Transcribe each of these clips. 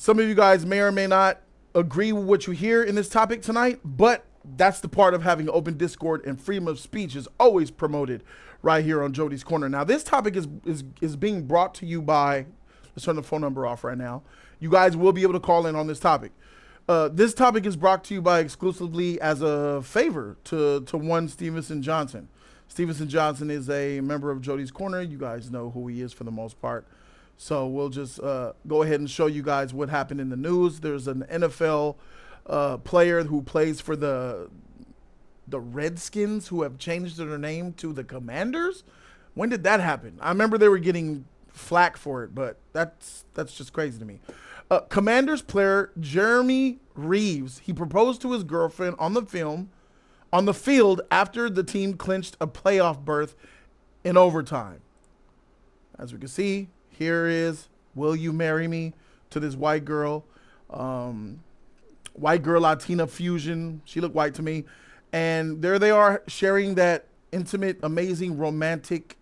Some of you guys may or may not agree with what you hear in this topic tonight, but that's the part of having open Discord, and freedom of speech is always promoted right here on Jody's Corner. Now, this topic is being brought to you by, let's turn the phone number off right now. You guys will be able to call in on this topic. This topic is brought to you by exclusively as a favor to one Stevenson Johnson. Stevenson Johnson is a member of Jody's Corner. You guys know who he is for the most part. So we'll just go ahead and show you guys what happened in the news. There's an NFL player who plays for the Redskins who have changed their name to the Commanders. When did that happen? I remember they were getting flack for it, but that's just crazy to me. Commanders player Jeremy Reaves, he proposed to his girlfriend on the field after the team clinched a playoff berth in overtime. As we can see, here is "Will You Marry Me" to this white girl. White girl Latina fusion. She looked white to me. And there they are sharing that intimate, amazing, romantic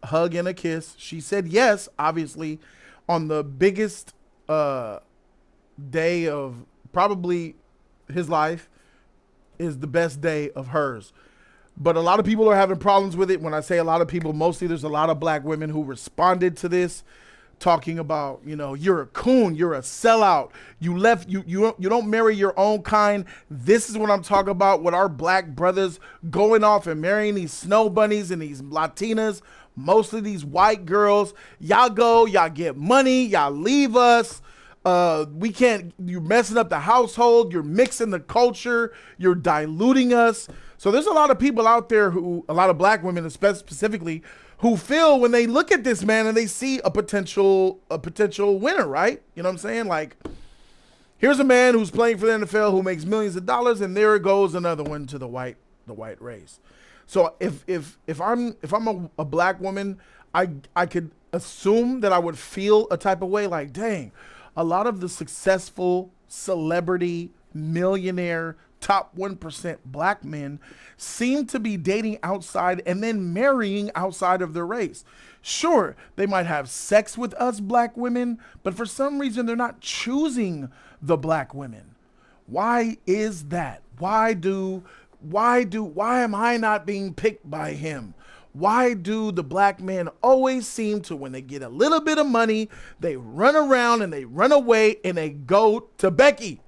hug and a kiss. She said yes, obviously, on the biggest day of probably his life. Is the best day of hers. But a lot of people are having problems with it. When I say a lot of people, mostly there's a lot of black women who responded to this, talking about, you know, you're a coon, you're a sellout, you don't marry your own kind. This is what I'm talking about with our black brothers going off and marrying these snow bunnies and these Latinas, mostly these white girls. Y'all go, y'all get money, y'all leave us. We can't, you're messing up the household, you're mixing the culture, you're diluting us. So there's a lot of people out there who, a lot of black women specifically, who feel when they look at this man and they see a potential winner, right? You know what I'm saying? Like, here's a man who's playing for the NFL who makes millions of dollars, and there goes another one to the white race. So if I'm a black woman, I could assume that I would feel a type of way like, dang, a lot of the successful celebrity, millionaire, top 1% black men seem to be dating outside and then marrying outside of their race. Sure, they might have sex with us black women, but for some reason they're not choosing the black women. Why is that? Why am I not being picked by him? Why do the black men always seem to, when they get a little bit of money, they run around and they run away and they go to Becky?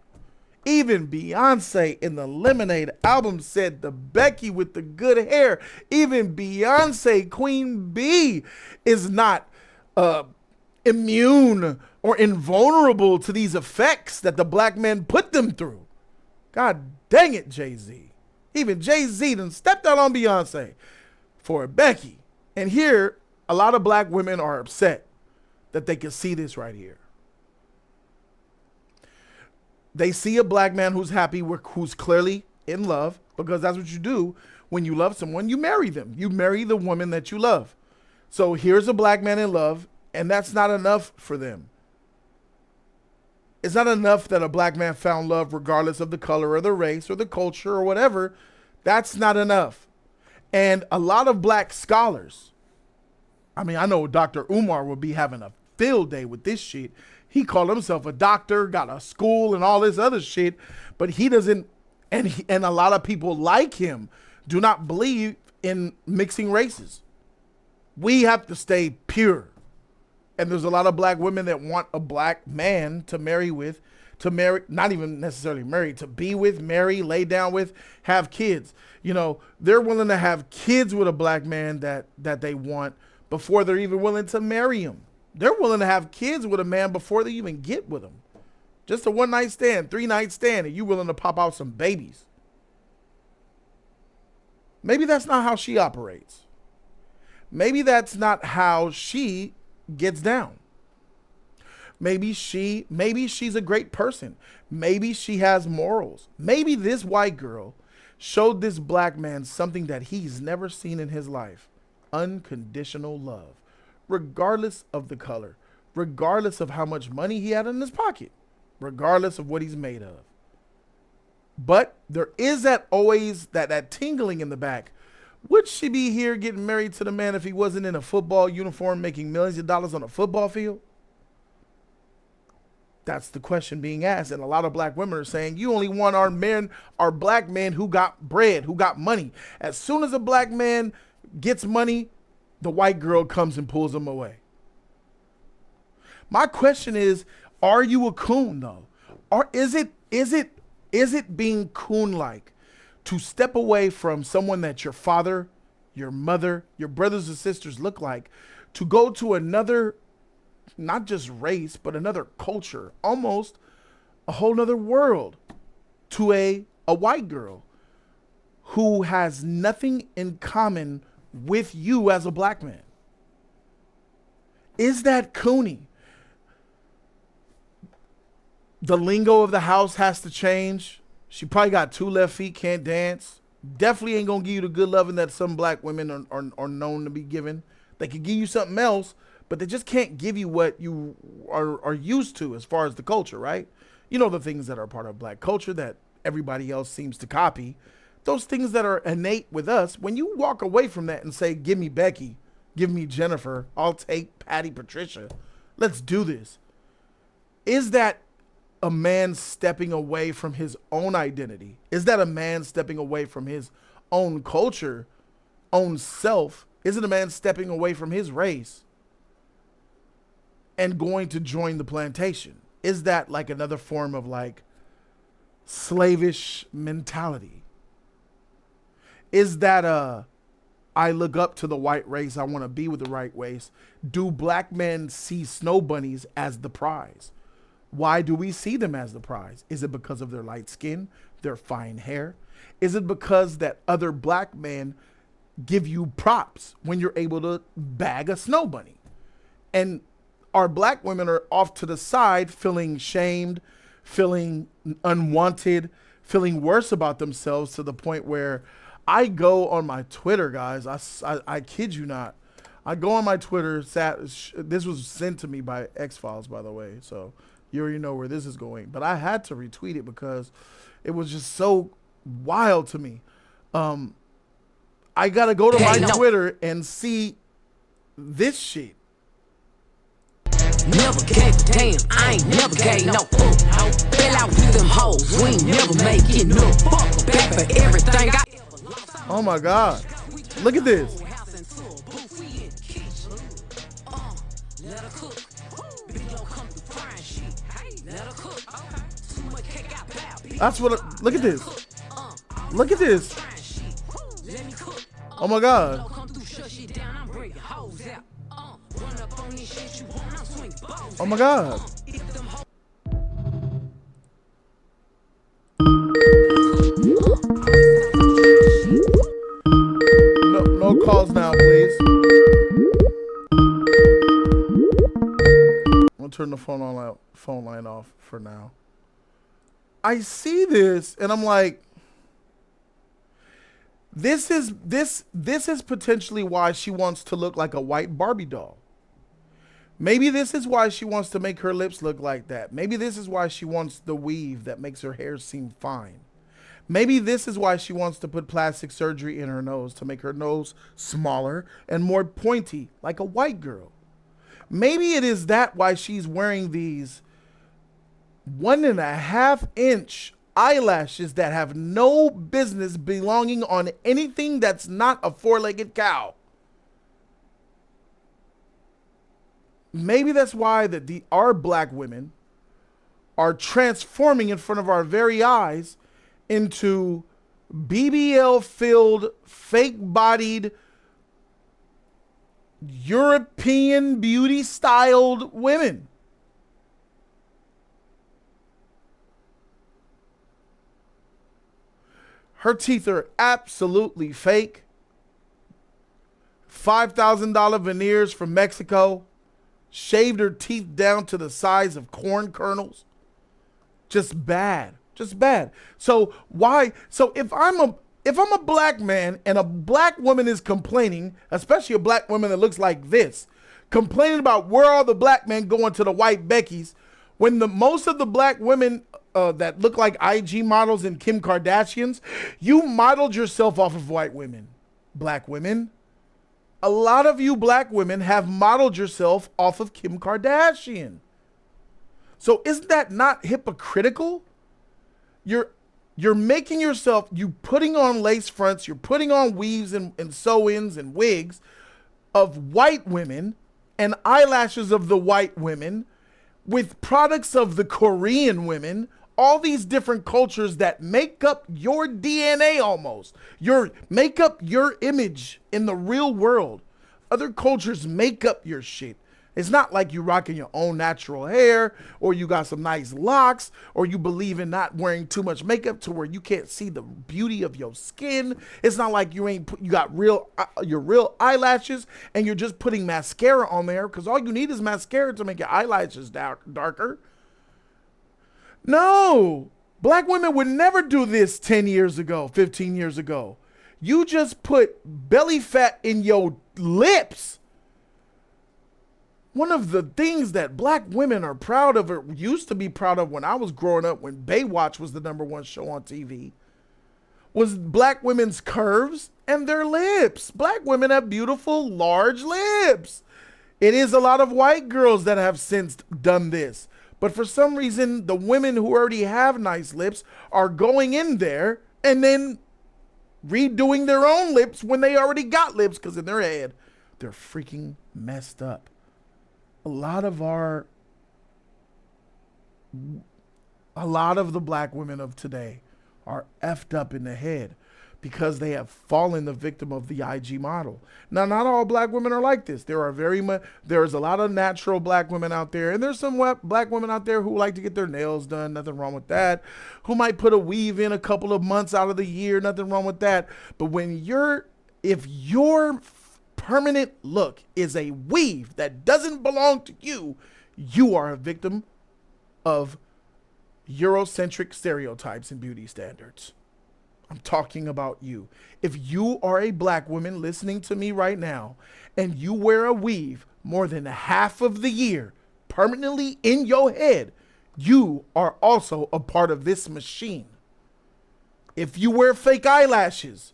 Even Beyonce in the Lemonade album said the Becky with the good hair. Even Beyonce, Queen Bee, is not immune or invulnerable to these effects that the black men put them through. God dang it, Jay-Z. Even Jay-Z done stepped out on Beyonce for Becky. And here, a lot of black women are upset that they can see this right here. They see a black man who's happy, who's clearly in love, because that's what you do when you love someone. You marry them. You marry the woman that you love. So here's a black man in love, and that's not enough for them. It's not enough that a black man found love regardless of the color or the race or the culture or whatever. That's not enough. And a lot of black scholars, I mean, I know Dr. Umar will be having a field day with this shit. He called himself a doctor, got a school and all this other shit, but he doesn't, and a lot of people like him do not believe in mixing races. We have to stay pure. And there's a lot of black women that want a black man to marry with, to marry, not even necessarily marry, to be with, marry, lay down with, have kids. You know, they're willing to have kids with a black man that they want before they're even willing to marry him. They're willing to have kids with a man before they even get with him. Just a one-night stand, three-night stand, and you willing to pop out some babies. Maybe that's not how she operates. Maybe that's not how she gets down. Maybe she's a great person. Maybe she has morals. Maybe this white girl showed this black man something that he's never seen in his life. Unconditional love. Regardless of the color, regardless of how much money he had in his pocket, regardless of what he's made of. But there is that tingling in the back. Would she be here getting married to the man if he wasn't in a football uniform making millions of dollars on a football field? That's the question being asked. And a lot of black women are saying, you only want our men, our black men who got bread, who got money. As soon as a black man gets money, the white girl comes and pulls him away. My question is, are you a coon though? Or is it being coon-like to step away from someone that your father, your mother, your brothers and sisters look like, to go to another, not just race, but another culture, almost a whole nother world, to a white girl who has nothing in common with you as a black man? Is that coony? The lingo of the house has to change. She probably got 2 left feet, can't dance. Definitely ain't gonna give you the good loving that some black women are known to be given. They could give you something else, but they just can't give you what you are used to as far as the culture, right? You know, the things that are part of black culture that everybody else seems to copy. Those things that are innate with us, when you walk away from that and say, give me Becky, give me Jennifer, I'll take Patty Patricia, let's do this. Is that a man stepping away from his own identity? Is that a man stepping away from his own culture, own self? Is it a man stepping away from his race and going to join the plantation? Is that like another form of like slavish mentality? Is that I look up to the white race, I want to be with the right race? Do black men see snow bunnies as the prize? Why do we see them as the prize? Is it because of their light skin, their fine hair? Is it because that other black men give you props when you're able to bag a snow bunny? And our black women are off to the side feeling shamed, feeling unwanted, feeling worse about themselves, to the point where I go on my Twitter, guys. I kid you not. I go on my Twitter. This was sent to me by X-Files, by the way, so you already know where this is going. But I had to retweet it because it was just so wild to me. I got to go to my Twitter and see this shit. Never gave a damn, I ain't never gave no fuck. Fell out with them hoes, we ain't never making no fuck. Back for everything I. Oh my God. Look at this. That's what, look at this. Look at this. Oh my God. Oh my God. No calls now, please. I'm gonna turn the phone line off for now. I see this and I'm like, this is potentially why she wants to look like a white Barbie doll. Maybe this is why she wants to make her lips look like that. Maybe this is why she wants the weave that makes her hair seem fine. Maybe this is why she wants to put plastic surgery in her nose to make her nose smaller and more pointy, like a white girl. Maybe it is that why she's wearing these 1.5-inch eyelashes that have no business belonging on anything that's not a 4-legged cow. Maybe that's why our black women are transforming in front of our very eyes into BBL-filled, fake-bodied, European beauty-styled women. Her teeth are absolutely fake. $5,000 veneers from Mexico. Shaved her teeth down to the size of corn kernels. Just bad. Just bad. So why? So if I'm a black man and a black woman is complaining, especially a black woman that looks like this, complaining about where all the black men going to the white Beckys, when most of the black women that look like IG models and Kim Kardashians, you modeled yourself off of white women, black women. A lot of you black women have modeled yourself off of Kim Kardashian. So isn't that not hypocritical? You're you're making yourself, you putting on lace fronts, you're putting on weaves and sew-ins and wigs of white women and eyelashes of the white women with products of the Korean women, all these different cultures that make up your DNA almost. Your make up your image in the real world. Other cultures make up your shit. It's not like you rocking your own natural hair or you got some nice locks or you believe in not wearing too much makeup to where you can't see the beauty of your skin. It's not like you got your real eyelashes and you're just putting mascara on there because all you need is mascara to make your eyelashes darker. No, black women would never do this 10 years ago, 15 years ago. You just put belly fat in your lips. One of the things that black women are proud of, or used to be proud of when I was growing up, when Baywatch was the #1 show on TV, was black women's curves and their lips. Black women have beautiful, large lips. It is a lot of white girls that have since done this. But for some reason, the women who already have nice lips are going in there and then redoing their own lips when they already got lips because in their head, they're freaking messed up. A lot of the black women of today are effed up in the head because they have fallen the victim of the IG model. Now, not all black women are like this. There is a lot of natural black women out there, and there's some black women out there who like to get their nails done. Nothing wrong with that. Who might put a weave in a couple of months out of the year. Nothing wrong with that. But if your permanent look is a weave that doesn't belong to you, you are a victim of Eurocentric stereotypes and beauty standards. I'm talking about you. If you are a black woman listening to me right now and you wear a weave more than half of the year permanently in your head, you are also a part of this machine. If you wear fake eyelashes,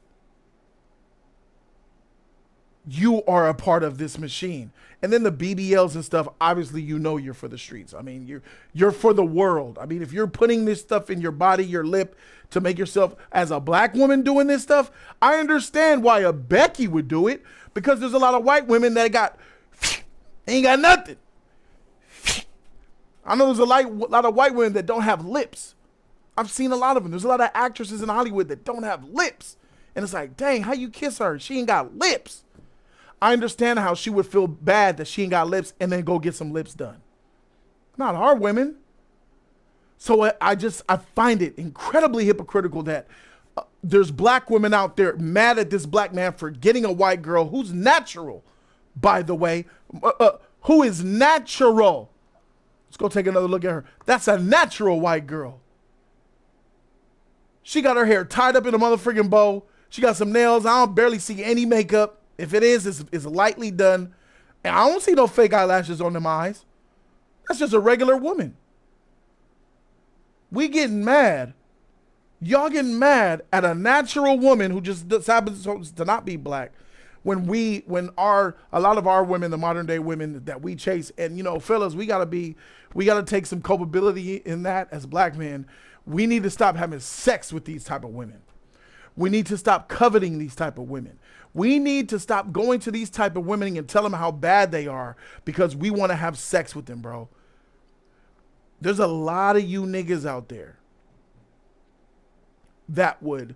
you are a part of this machine. And then the BBLs and stuff, obviously, you're for the streets. I mean, you're for the world. I mean, if you're putting this stuff in your body, your lip, to make yourself, as a black woman doing this stuff, I understand why a Becky would do it, because there's a lot of white women that ain't got nothing. I know there's a lot of white women that don't have lips. I've seen a lot of them. There's a lot of actresses in Hollywood that don't have lips. And it's like, dang, how you kiss her? She ain't got lips. I understand how she would feel bad that she ain't got lips and then go get some lips done. Not our women. So I find it incredibly hypocritical that there's black women out there mad at this black man for getting a white girl who's natural, by the way, who is natural. Let's go take another look at her. That's a natural white girl. She got her hair tied up in a motherfucking bow. She got some nails. I don't barely see any makeup. If it is, it's lightly done. And I don't see no fake eyelashes on them eyes. That's just a regular woman. We getting mad. Y'all getting mad at a natural woman who just happens to not be black. When a lot of our women, the modern day women that we chase, and fellas, we gotta take some culpability in that as black men. We need to stop having sex with these type of women. We need to stop coveting these type of women. We need to stop going to these type of women and tell them how bad they are because we want to have sex with them, bro. There's a lot of you niggas out there that would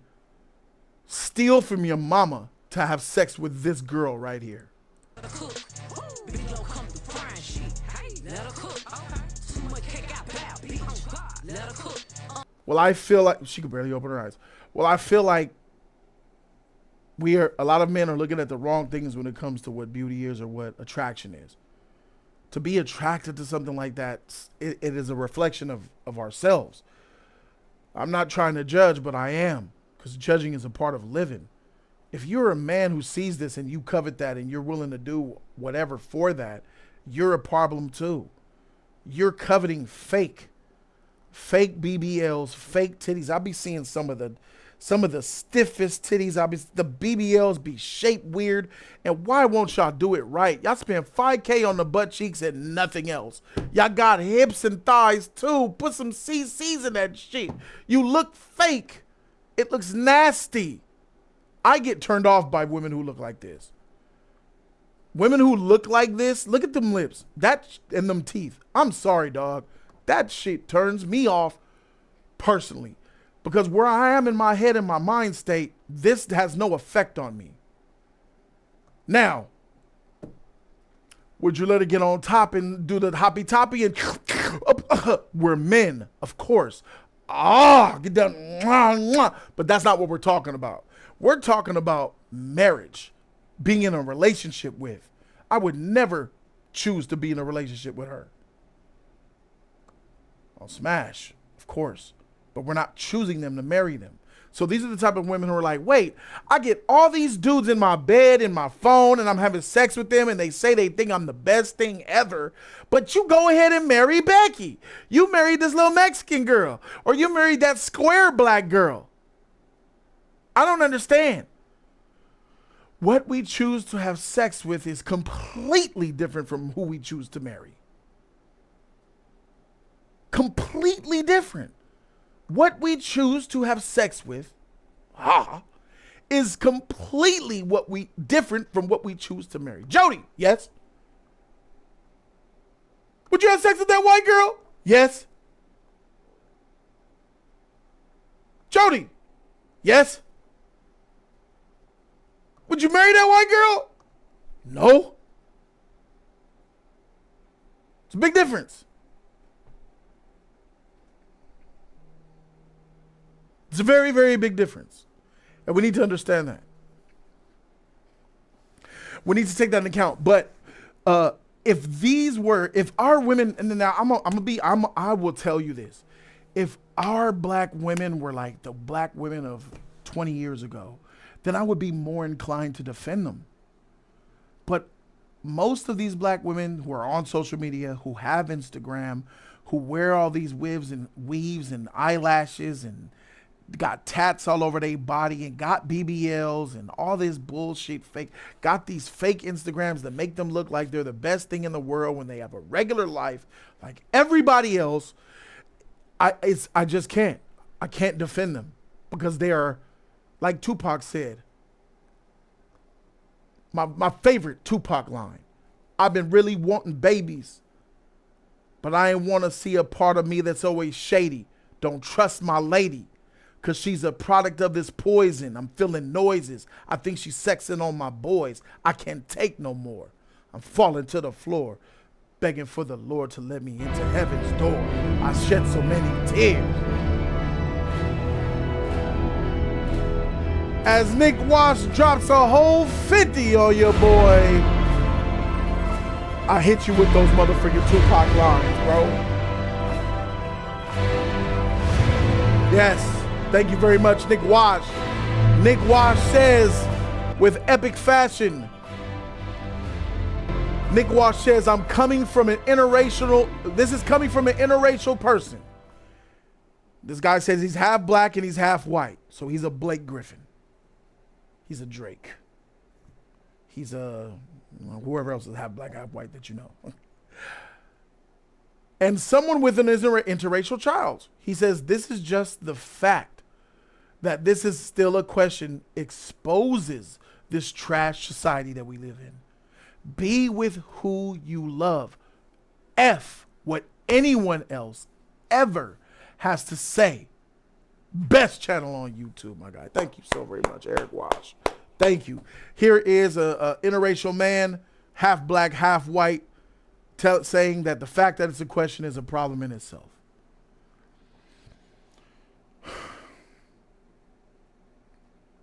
steal from your mama to have sex with this girl right here. Well, I feel like she could barely open her eyes. Well, I feel like a lot of men are looking at the wrong things when it comes to what beauty is or what attraction is. To be attracted to something like that, it is a reflection of ourselves. I'm not trying to judge, but I am, because judging is a part of living. If you're a man who sees this and you covet that and you're willing to do whatever for that, you're a problem too. You're coveting fake BBLs, fake titties. I'll be seeing some of some of the stiffest titties. The BBLs be shaped weird. And why won't y'all do it right? Y'all spend $5K on the butt cheeks and nothing else. Y'all got hips and thighs too. Put some CCs in that shit. You look fake. It looks nasty. I get turned off by women who look like this. Women who look like this, look at them lips, and them teeth. I'm sorry, dog. That shit turns me off personally. Because where I am in my head and my mind state, this has no effect on me. Now, would you let it get on top and do the hoppy toppy and we're men, of course. Get down. But that's not what we're talking about. We're talking about marriage, being in a relationship with. I would never choose to be in a relationship with her. I'll smash, of course. But we're not choosing them to marry them. So these are the type of women who are like, wait, I get all these dudes in my bed, in my phone, and I'm having sex with them, and they say they think I'm the best thing ever. But you go ahead and marry Becky. You married this little Mexican girl. Or you married that square black girl. I don't understand. What we choose to have sex with is completely different from who we choose to marry. Completely different. What we choose to have sex with is completely different from what we choose to marry. Jody, yes? Would you have sex with that white girl? Yes. Jody, yes? Would you marry that white girl? No. It's a big difference. It's a very, very big difference. And we need to understand that. We need to take that into account. But if our women, and then now I will tell you this. If our black women were like the black women of 20 years ago, then I would be more inclined to defend them. But most of these black women who are on social media, who have Instagram, who wear all these weaves and eyelashes and got tats all over their body and got BBLs and all this bullshit fake, got these fake Instagrams that make them look like they're the best thing in the world when they have a regular life like everybody else. I just can't. I can't defend them because they are, like Tupac said, my favorite Tupac line. I've been really wanting babies, but I ain't want to see a part of me that's always shady. Don't trust my lady. Because she's a product of this poison. I'm feeling noises. I think she's sexing on my boys. I can't take no more. I'm falling to the floor, begging for the Lord to let me into heaven's door. I shed so many tears. As Nick Wash drops a whole 50 on your boy, I hit you with those motherfucking Tupac lines, bro. Yes. Thank you very much, Nick Wash. Nick Wash says, with epic fashion, Nick Wash says, I'm coming from an interracial, this is coming from an interracial person. This guy says he's half black and he's half white. So he's a Blake Griffin. He's a Drake. He's a, whoever else is half black, half white that you know. And someone with an interracial child. He says, this is just the fact that this is still a question exposes this trash society that we live in. Be with who you love. F what anyone else ever has to say. Best channel on YouTube, my guy. Thank you so very much, Eric Wash. Thank you. Here is a interracial man, half black, half white, saying that the fact that it's a question is a problem in itself.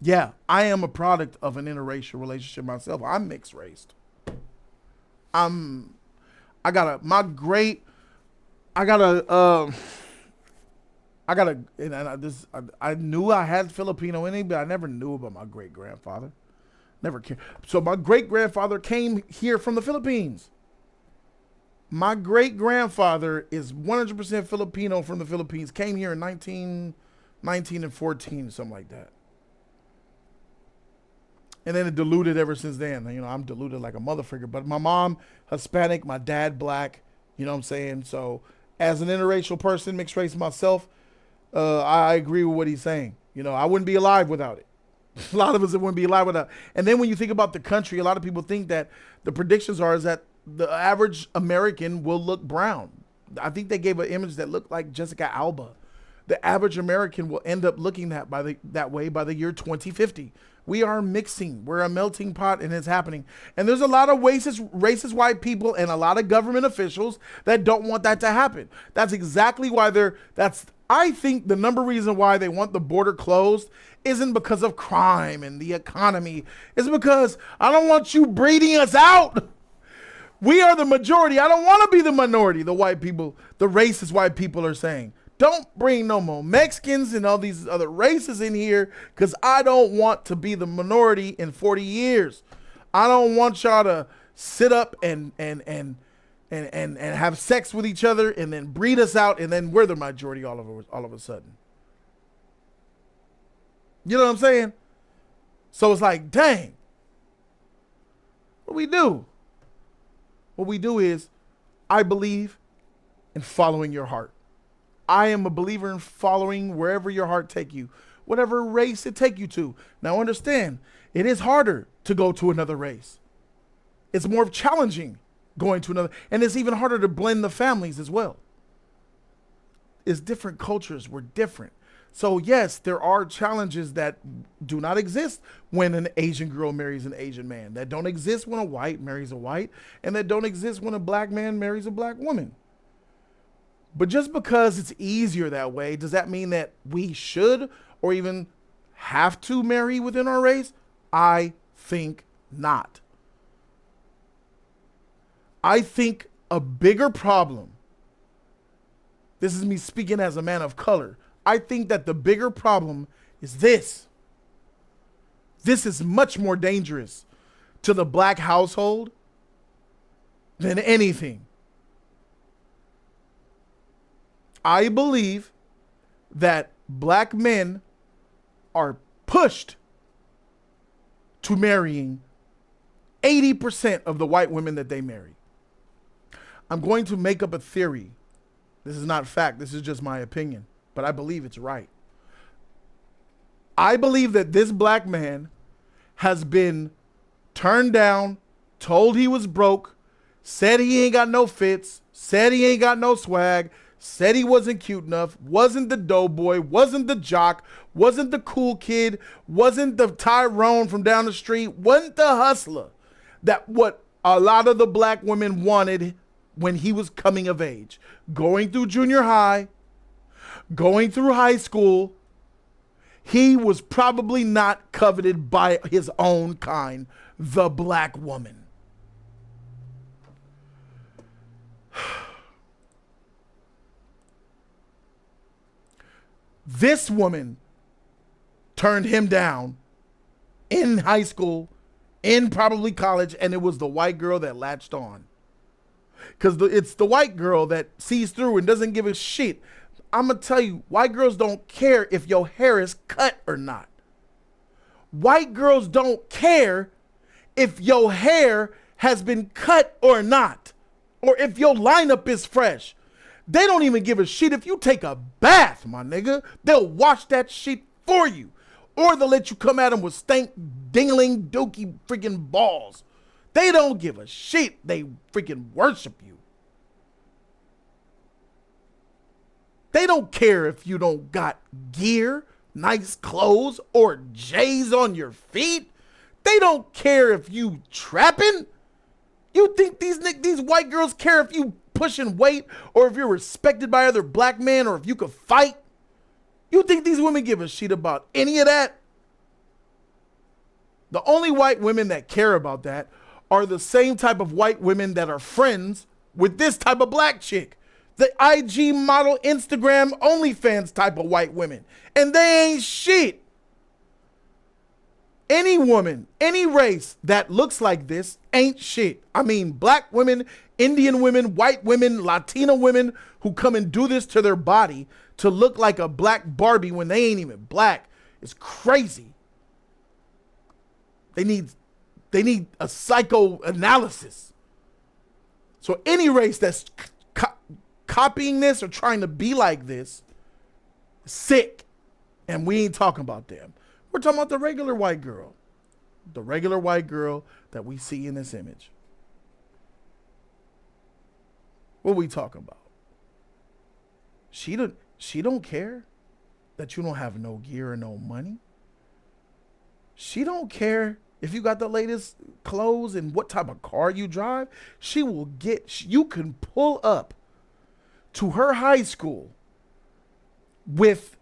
Yeah, I am a product of an interracial relationship myself. I'm mixed race. I knew I had Filipino in me, but I never knew about my great grandfather. Never cared. So my great grandfather came here from the Philippines. My great grandfather is 100% Filipino from the Philippines. Came here in 19 and 14, something like that. And then it diluted ever since then. You know, I'm diluted like a motherfucker. But my mom, Hispanic, my dad, black. You know what I'm saying? So as an interracial person, mixed race myself, I agree with what he's saying. You know, I wouldn't be alive without it. A lot of us wouldn't be alive without it. And then when you think about the country, a lot of people think that the predictions are is that the average American will look brown. I think they gave an image that looked like Jessica Alba. The average American will end up looking that way by the year 2050. We are mixing. We're a melting pot, and it's happening. And there's a lot of racist white people and a lot of government officials that don't want that to happen. That's exactly why I think the number reason why they want the border closed isn't because of crime and the economy. It's because I don't want you breeding us out. We are the majority. I don't want to be the minority, the white people, the racist white people are saying. Don't bring no more Mexicans and all these other races in here because I don't want to be the minority in 40 years. I don't want y'all to sit up and have sex with each other and then breed us out and then we're the majority all of a sudden. You know what I'm saying? So it's like, dang. What do we do? What we do is I believe in following your heart. I am a believer in following wherever your heart take you, whatever race it take you to. Now understand, it is harder to go to another race. It's more challenging going to another, and it's even harder to blend the families as well. It's different cultures, we're different. So yes, there are challenges that do not exist when an Asian girl marries an Asian man, that don't exist when a white marries a white, and that don't exist when a black man marries a black woman. But just because it's easier that way, does that mean that we should or even have to marry within our race? I think not. I think a bigger problem, this is me speaking as a man of color, I think that the bigger problem is this. This is much more dangerous to the black household than anything. I believe that black men are pushed to marrying 80% of the white women that they marry. I'm going to make up a theory. This is not fact. This is just my opinion, but I believe it's right. I believe that this black man has been turned down, told he was broke, said he ain't got no fits, said he ain't got no swag, said he wasn't cute enough, wasn't the doughboy, wasn't the jock, wasn't the cool kid, wasn't the Tyrone from down the street, wasn't the hustler. That what a lot of the black women wanted when he was coming of age. Going through junior high, going through high school, he was probably not coveted by his own kind, the black woman. This woman turned him down in high school, in probably college, and it was the white girl that latched on. Because it's the white girl that sees through and doesn't give a shit. I'm going to tell you, white girls don't care if your hair is cut or not. White girls don't care if your hair has been cut or not, or if your lineup is fresh. They don't even give a shit if you take a bath, my nigga. They'll wash that shit for you. Or they'll let you come at them with stank, dingling, dookie freaking balls. They don't give a shit. They freaking worship you. They don't care if you don't got gear, nice clothes, or J's on your feet. They don't care if you trapping. You think these white girls care if you pushing weight or if you're respected by other black men or if you could fight? You think these women give a shit about any of that? The only white women that care about that are the same type of white women that are friends with this type of black chick. The IG model, Instagram, OnlyFans type of white women. And they ain't shit. Any woman, any race that looks like this ain't shit. I mean, black women Indian women, white women, Latina women who come and do this to their body to look like a black Barbie when they ain't even black. It's crazy. They need a psychoanalysis. So any race that's copying this or trying to be like this is sick. And we ain't talking about them. We're talking about the regular white girl. The regular white girl that we see in this image. What are we talking about? She don't care that you don't have no gear or no money. She don't care if you got the latest clothes and what type of car you drive. She will you can pull up to her high school with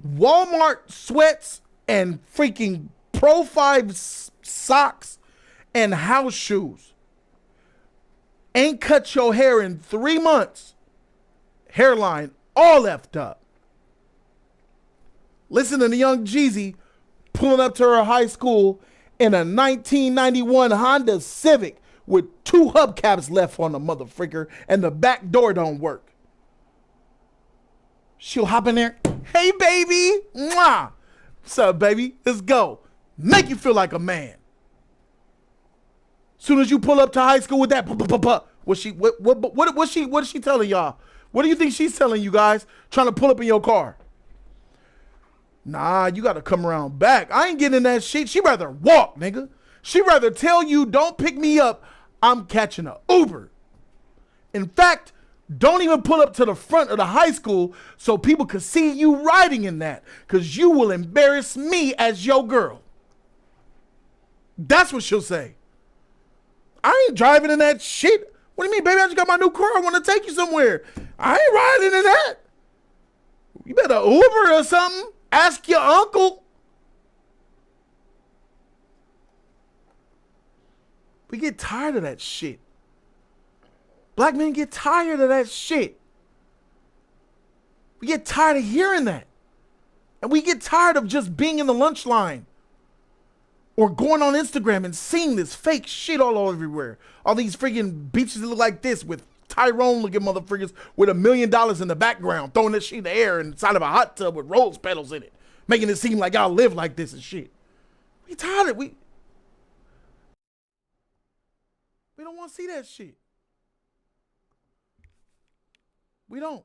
Walmart sweats and freaking Pro 5 socks and house shoes. Ain't cut your hair in 3 months. Hairline all effed up. Listen to the young Jeezy pulling up to her high school in a 1991 Honda Civic with 2 hubcaps left on the motherfricker and the back door don't work. She'll hop in there. Hey, baby. Mwah. What's up, baby? Let's go. Make you feel like a man. Soon as you pull up to high school with that, what is she telling y'all? What do you think she's telling you guys? Trying to pull up in your car. Nah, you got to come around back. I ain't getting in that shit. She rather walk, nigga. She rather tell you, don't pick me up. I'm catching an Uber. In fact, don't even pull up to the front of the high school so people could see you riding in that, because you will embarrass me as your girl. That's what she'll say. I ain't driving in that shit. What do you mean, baby? I just got my new car. I want to take you somewhere. I ain't riding in that. You better Uber or something. Ask your uncle. We get tired of that shit. Black men get tired of that shit. We get tired of hearing that. And we get tired of just being in the lunch line or going on Instagram and seeing this fake shit all everywhere. All these freaking beaches that look like this with Tyrone looking motherfuckers with $1 million in the background, throwing that shit in the air inside of a hot tub with rose petals in it, making it seem like y'all live like this and shit. We tired of it. We don't want to see that shit. We don't.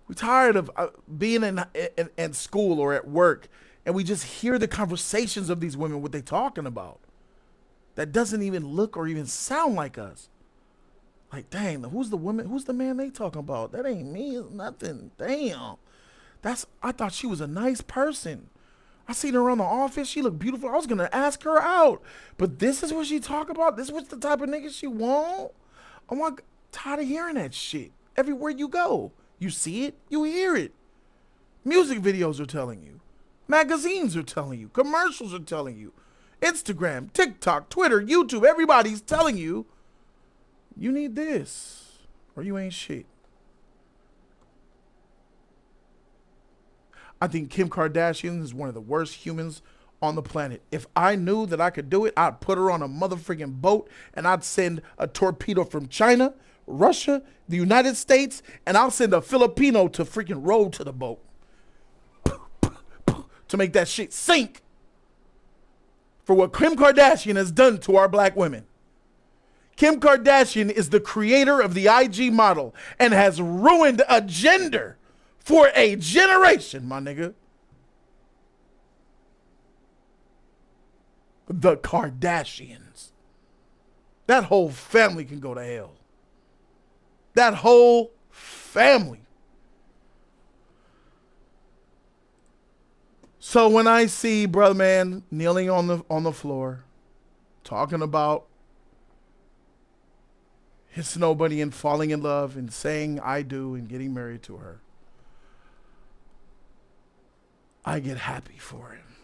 We're tired of being in school or at work, and we just hear the conversations of these women, what they talking about. That doesn't even look or even sound like us. Like, dang, who's the woman? Who's the man they talking about? That ain't me. It's nothing. Damn. I thought she was a nice person. I seen her around the office. She looked beautiful. I was going to ask her out. But this is what she talk about? This was the type of nigga she want? Oh my God. Tired of hearing that shit. Everywhere you go. You see it. You hear it. Music videos are telling you. Magazines are telling you. Commercials are telling you. Instagram, TikTok, Twitter, YouTube. Everybody's telling you. You need this, or you ain't shit. I think Kim Kardashian is one of the worst humans on the planet. If I knew that I could do it, I'd put her on a motherfucking boat and I'd send a torpedo from China, Russia, the United States, and I'll send a Filipino to freaking row to the boat to make that shit sink for what Kim Kardashian has done to our black women. Kim Kardashian is the creator of the IG model and has ruined a gender for a generation, my nigga. The Kardashians. That whole family can go to hell. That whole family. So when I see brother man kneeling on the floor, talking about his nobody and falling in love and saying I do and getting married to her, I get happy for him.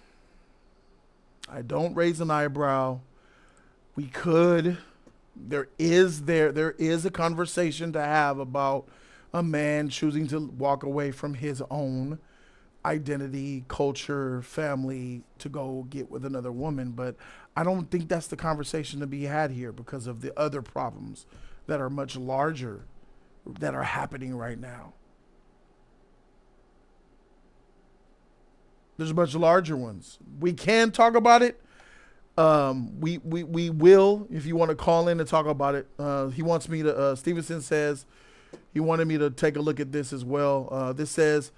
I don't raise an eyebrow. We could There is a conversation to have about a man choosing to walk away from his own identity, culture, family to go get with another woman, but I don't think that's the conversation to be had here because of the other problems that are much larger that are happening right now. There's much larger ones. We can talk about it. We will, if you want to call in and talk about it. He wants me to, Stevenson says he wanted me to take a look at this as well. This says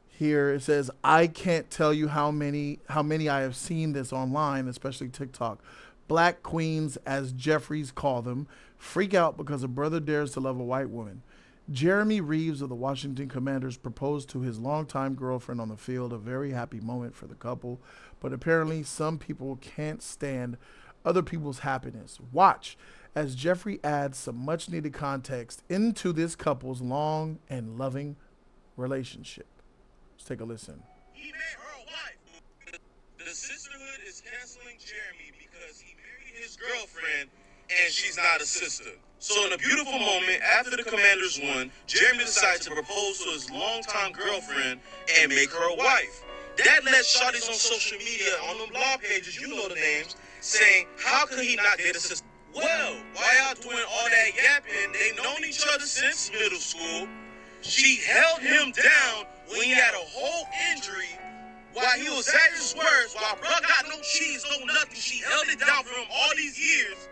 here, it says, I can't tell you how many I have seen this online, especially TikTok. Black queens, as Jeffries call them, freak out because a brother dares to love a white woman. Jeremy Reaves of the Washington Commanders proposed to his longtime girlfriend on the field, a very happy moment for the couple, but apparently some people can't stand other people's happiness. Watch as Jeffrey adds some much needed context into this couple's long and loving relationship. Let's take a listen. He met her wife. The sisterhood is canceling Jeremy because he married his girlfriend and she's not a sister. So in a beautiful moment, after the Commanders won, Jeremy decided to propose to his longtime girlfriend and make her a wife. That led shorties on social media, on the blog pages, you know the names, saying, how could he not get a sister? Well, while y'all doing all that yapping, they've known each other since middle school. She held him down when he had a whole injury while he was at his worst, while bro got no cheese, no nothing. She held it down for him all these years.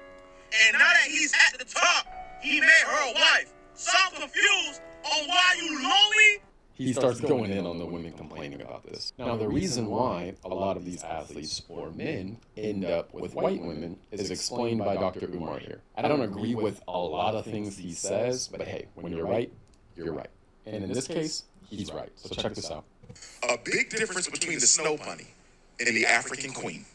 And now that he's at the top, he made her a wife. So I'm confused on why you lonely. He starts going in on the women complaining about this. Now, the reason why a lot of these athletes or men end up with white women is explained by Dr. Umar here. I don't agree with a lot of things he says, but hey, when you're right, you're right. And in this case, he's right. So check this out. A big difference between the snow bunny and the African queen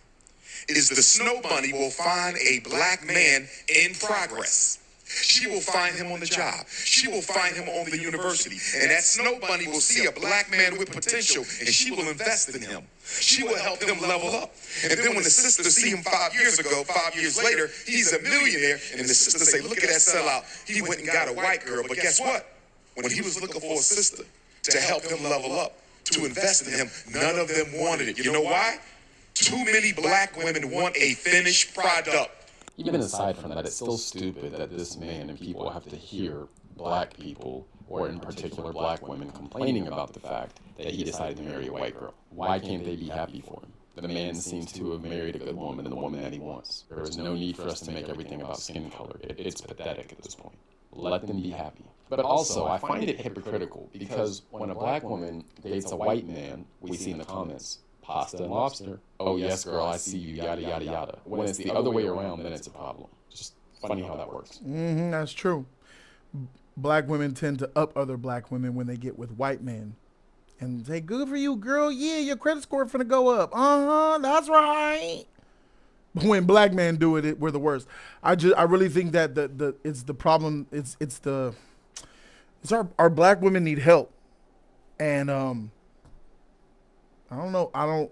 is the snow bunny will find a black man in progress. She will find him on the job. She will find him on the university. And that snow bunny will see a black man with potential, and she will invest in him. She will help him level up. And then when the sisters see him 5 years ago, 5 years later, he's a millionaire, and the sisters say, look at that sellout. He went and got a white girl. But guess what? When he was looking for a sister to help him level up, to invest in him, none of them wanted it. You know why? Too many black women want a finished product. Even aside from that, it's still stupid that this man and people have to hear black people, or in particular black women, complaining about the fact that he decided to marry a white girl. Why can't they be happy for him? The man seems to have married a good woman and the woman that he wants. There is no need for us to make everything about skin color. It's pathetic at this point. Let them be happy. But also, I find it hypocritical because when a black woman dates a white man, we see in the comments, pasta and lobster. Oh, yes, girl, I see you, yada, yada, yada. When it's the other way around, then it's a problem. Just funny how that works. That's true. Black women tend to up other black women when they get with white men and say, good for you, girl. Yeah, your credit score finna go up. That's right. But when black men do it, we're the worst. I really think that it's the problem. Our black women need help. And, I don't know.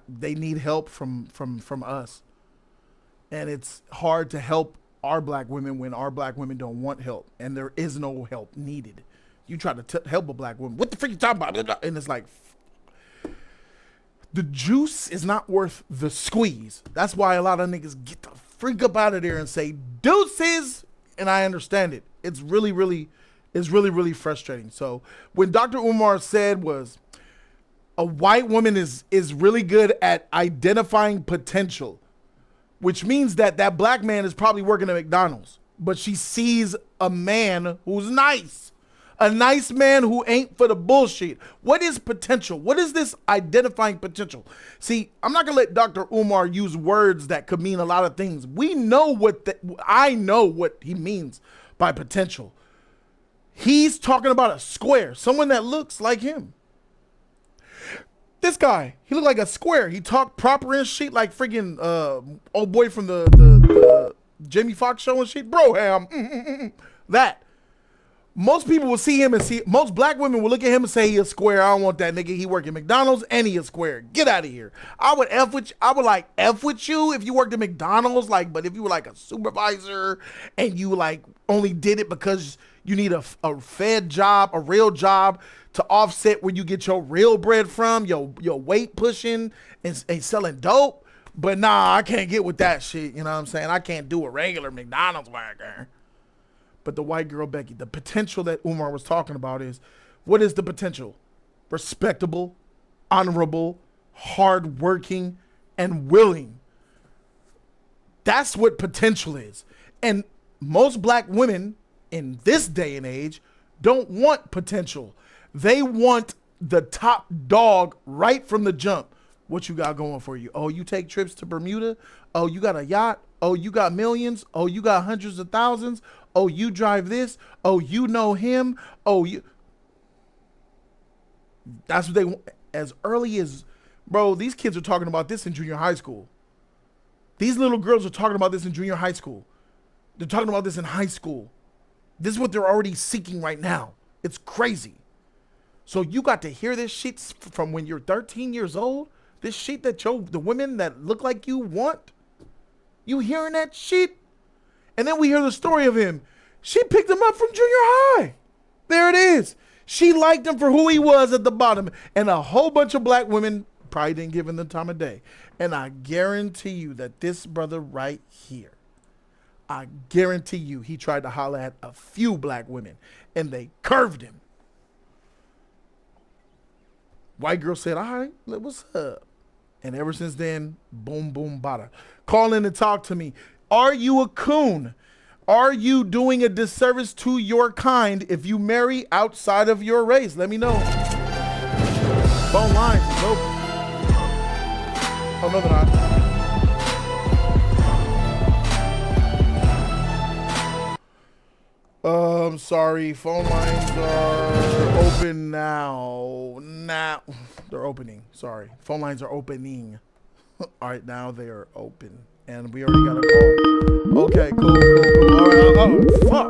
They need help from us, and it's hard to help our black women when our black women don't want help, and there is no help needed. You try to help a black woman, what the freak you talking about? And it's like, the juice is not worth the squeeze. That's why a lot of niggas get the freak up out of there and say deuces, and I understand it. It's really frustrating. So when Dr. Umar said was, a white woman is really good at identifying potential, which means that black man is probably working at McDonald's, but she sees a man who's nice, a nice man who ain't for the bullshit. What is potential? What is this identifying potential? See, I'm not gonna let Dr. Umar use words that could mean a lot of things. I know what he means by potential. He's talking about a square, someone that looks like him. This guy, he looked like a square. He talked proper and shit, like friggin' old boy from the Jamie Foxx show and shit. Broham, that. Most people will see him and see, most black women will look at him and say he a square. I don't want that nigga. He work at McDonald's and he a square. Get out of here. I would like F with you if you worked at McDonald's, like, but if you were like a supervisor and you like only did it because you need a fed job, a real job to offset where you get your real bread from, your weight pushing and selling dope. But nah, I can't get with that shit. You know what I'm saying? I can't do a regular McDonald's worker. But the white girl, Becky, the potential that Umar was talking about is, what is the potential? Respectable, honorable, hardworking, and willing. That's what potential is. And most black women in this day and age don't want potential. They want the top dog right from the jump. What you got going for you? Oh, you take trips to Bermuda? Oh, you got a yacht? Oh, you got millions? Oh, you got hundreds of thousands? Oh, you drive this? Oh, you know him? Oh, you... That's what they want. As early as... Bro, these kids are talking about this in junior high school. These little girls are talking about this in junior high school. They're talking about this in high school. This is what they're already seeking right now. It's crazy. So you got to hear this shit from when you're 13 years old? This shit that the women that look like you want? You hearing that shit? And then we hear the story of him. She picked him up from junior high. There it is. She liked him for who he was at the bottom. And a whole bunch of black women probably didn't give him the time of day. And I guarantee you that this brother right here, I guarantee you he tried to holler at a few black women and they curved him. White girl said, all right, what's up? And ever since then, boom, boom, bada. Call in and talk to me. Are you a coon? Are you doing a disservice to your kind if you marry outside of your race? Let me know. Phone lines is open. Oh, no, they're not. Sorry. Phone lines are open now. Now they're opening. Sorry. Phone lines are opening. All right, now they are open. And we already got a call. Okay, cool. All right, fuck.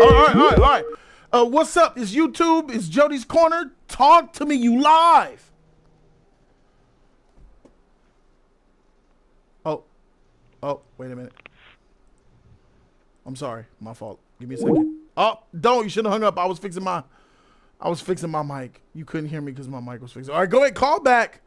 All right. What's up? It's YouTube. It's Jody's Corner. Talk to me. You live. Oh, wait a minute. I'm sorry. My fault. Give me a second. Oh, don't. You shouldn't have hung up. I was fixing my mic. You couldn't hear me because my mic was fixed. All right, go ahead. Call back.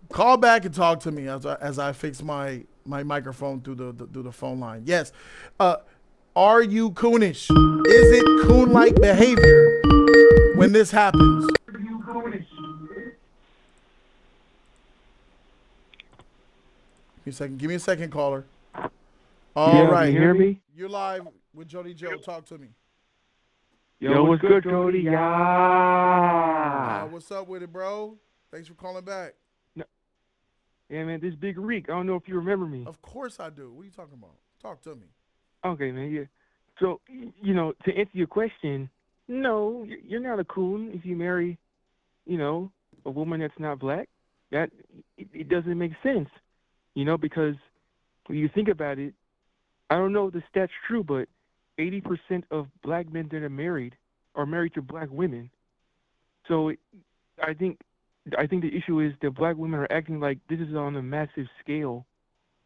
Call back and talk to me as I fix my microphone through the phone line. Yes. Are you coonish? Is it coon-like behavior when this happens? Give me a second, caller. All right. Can you hear me? You're live with Jody Joe. Talk to me. Yo, what's good, Jody? Yeah. What's up with it, bro? Thanks for calling back. Yeah, man, this Big Reek. I don't know if you remember me. Of course I do. What are you talking about? Talk to me. Okay, man, yeah. So, to answer your question, no, you're not a coon if you marry, a woman that's not black. That it doesn't make sense, because when you think about it, I don't know if the stat's true, but 80% of black men that are married to black women. So I think the issue is that black women are acting like this is on a massive scale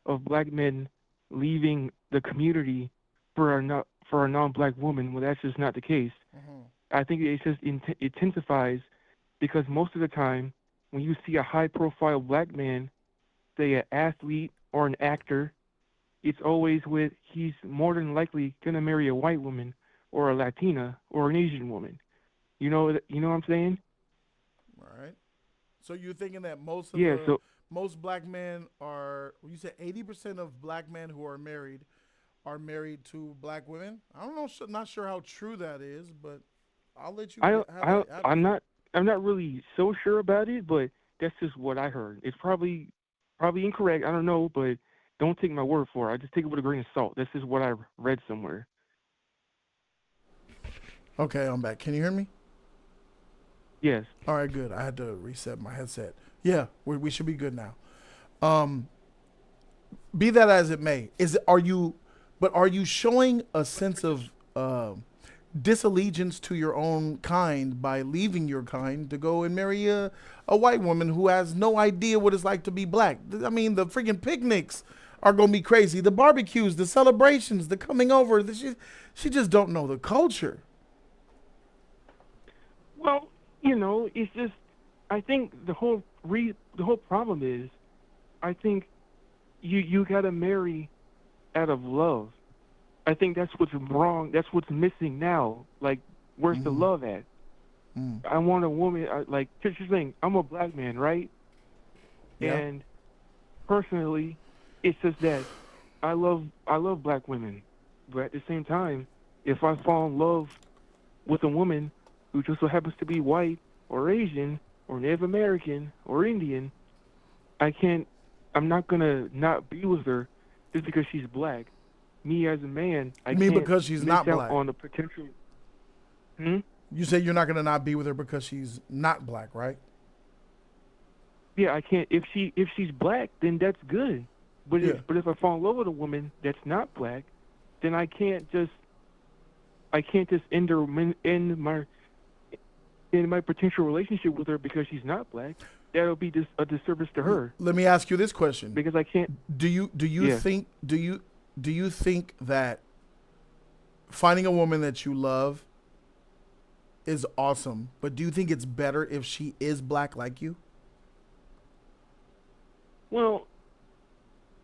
of black men leaving the community for a non-black woman. Well, that's just not the case. Mm-hmm. I think it just intensifies because most of the time when you see a high-profile black man, say an athlete or an actor, it's always with he's more than likely going to marry a white woman or a Latina or an Asian woman. You know what I'm saying? All right. So you're thinking that most black men are, you said 80% of black men who are married to black women? I don't know, not sure how true that is, but I'll let you I'm not really so sure about it, but that's just what I heard. It's probably incorrect. I don't know, but don't take my word for it. I just take it with a grain of salt. This is what I read somewhere. Okay, I'm back. Can you hear me? Yes. All right, good. I had to reset my headset. Yeah, we should be good now. Be that as it may, are you showing a sense of disallegiance to your own kind by leaving your kind to go and marry a white woman who has no idea what it's like to be black. I mean, the freaking picnics are gonna be crazy. The barbecues, the celebrations, the coming over. She just don't know the culture. Well, it's just, I think the whole problem is, I think you gotta marry out of love. I think that's what's wrong. That's what's missing now. Like, where's the love at? I want a woman. Here's the thing. I'm a black man, right? Yeah. And personally, it's just that I love black women, but at the same time, if I fall in love with a woman who just so happens to be white or Asian or Native American or Indian, I'm not gonna not be with her just because she's black. Me as a man, I mean can't because she's miss not out black? on the potential. You say you're not gonna not be with her because she's not black, right? Yeah, I can't. If she's black, then that's good. But Yeah. if I fall in love with a woman that's not black, then I can't just end my potential relationship with her because she's not black. That'll be just a disservice to her Let me ask you this question. because I can't. Do you Yeah. think that finding a woman that you love is awesome, but do you think it's better if she is black like you? Well,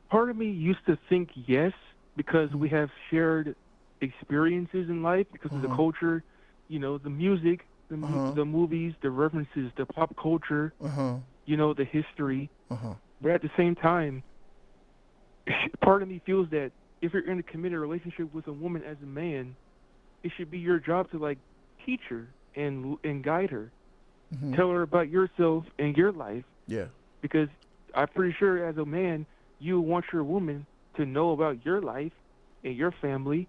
part of me used to think yes because we have shared experiences in life because of the culture, the music, the movies, the references, the pop culture, the history. But at the same time, part of me feels that if you're in a committed relationship with a woman as a man, it should be your job to teach her and guide her, tell her about yourself and your life. Yeah. Because I'm pretty sure as a man, you want your woman to know about your life and your family.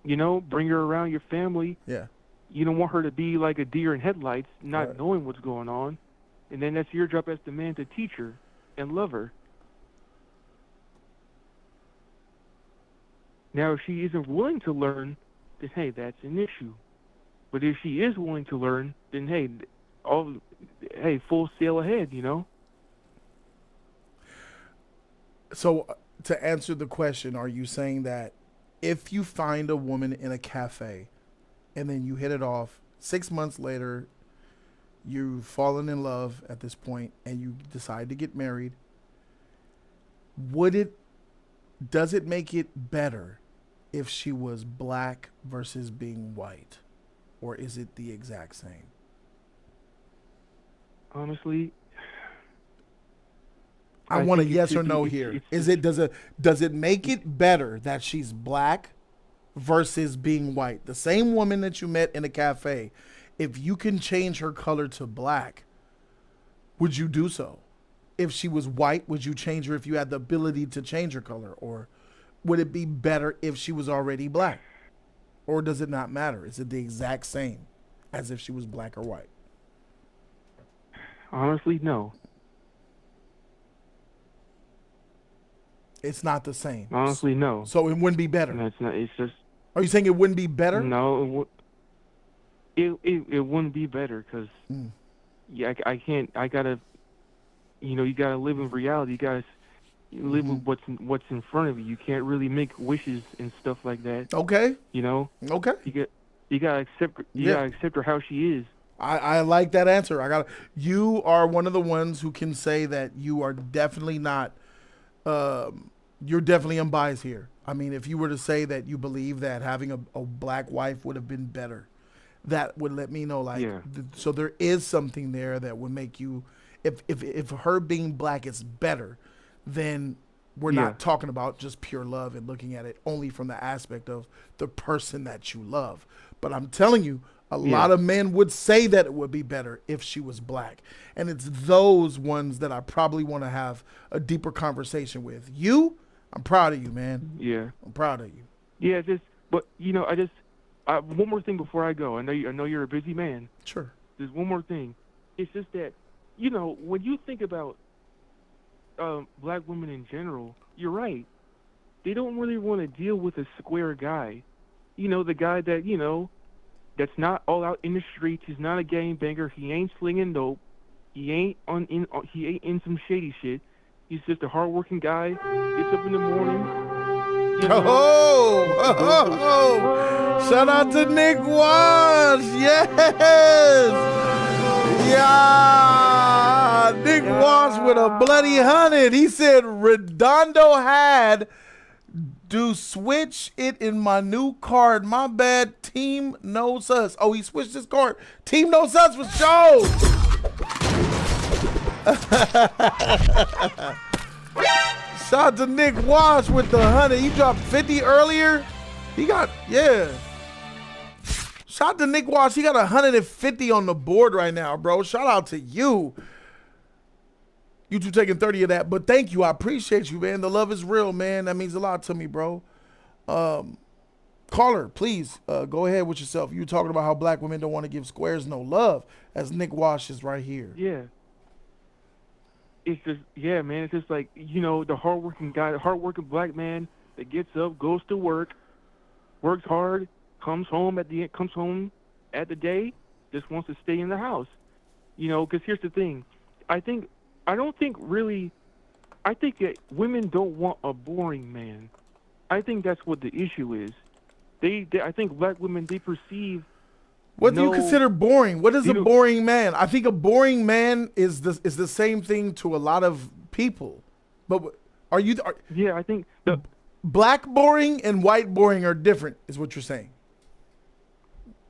Bring her around your family. Yeah. You don't want her to be like a deer in headlights, not Right. knowing what's going on. And then that's your job as the man to teach her and love her. Now, if she isn't willing to learn, then hey, that's an issue. But if she is willing to learn, then hey, full sail ahead. So to answer the question, are you saying that if you find a woman in a cafe and then you hit it off, 6 months later, you've fallen in love at this point and you decide to get married, does it make it better if she was black versus being white? Or is it the exact same? Honestly, I I want a think it yes should or no be- here. it's- Does it make it better that she's black versus being white? The same woman that you met in a cafe, if you can change her color to black, would you do so? If she was white, would you change her if you had the ability to change her color? Or would it be better if she was already black? Or does it not matter? Is it the exact same as if she was black or white? Honestly, no. It's not the same. Honestly, no. So it wouldn't be better. No, it's not. It's just Are you saying it wouldn't be better? no. It wouldn't be better because yeah, I can't. I gotta. You gotta live in reality. You gotta live with what's in front of you. You can't really make wishes and stuff like that. Okay. Okay. Okay. You gotta accept. You gotta accept her how she is. I like that answer. You are one of the ones who can say that you are definitely not, you're definitely unbiased here. I mean, if you were to say that you believe that having a black wife would have been better, that would let me know so there is something there that would make you, if her being black is better, then we're not talking about just pure love and looking at it only from the aspect of the person that you love. But I'm telling you, a lot of men would say that it would be better if she was black. And it's those ones that I probably want to have a deeper conversation with. I'm proud of you, man. Yeah. I'm proud of you. Yeah. One more thing before I go. I know you're a busy man. Sure. There's one more thing. It's just that, when you think about black women in general, you're right. They don't really want to deal with a square guy. The guy that, that's not all out in the streets. He's not a gangbanger. He ain't slinging dope. He ain't he ain't in some shady shit. He's just a hardworking guy. Gets up in the morning. You know, Shout out to Nick Wash. Yes. Yeah. Nick Wash with a bloody 100. He said Redondo had to switch it in my new card. My bad. Team knows us. Oh, he switched his card. Team knows us for show. Shout out to Nick Wash with the 100. He dropped 50 earlier. He got, yeah. Shout out to Nick Wash. He got 150 on the board right now, bro. Shout out to you. You two taking 30 of that. But thank you. I appreciate you, man. The love is real, man. That means a lot to me, bro. Caller, please go ahead with yourself. You talking about how black women don't want to give squares no love, as Nick Wash is right here. Yeah. It's just, yeah, man. It's just like, you know, the hardworking guy, the hardworking black man that gets up, goes to work, works hard, comes home at the day, just wants to stay in the house. You know, because here's the thing. I think that women don't want a boring man. I think that's what the issue is. I think black women, they perceive. What do you consider boring? What is a boring man? I think a boring man is the same thing to a lot of people. But yeah, I think the black boring and white boring are different, is what you're saying.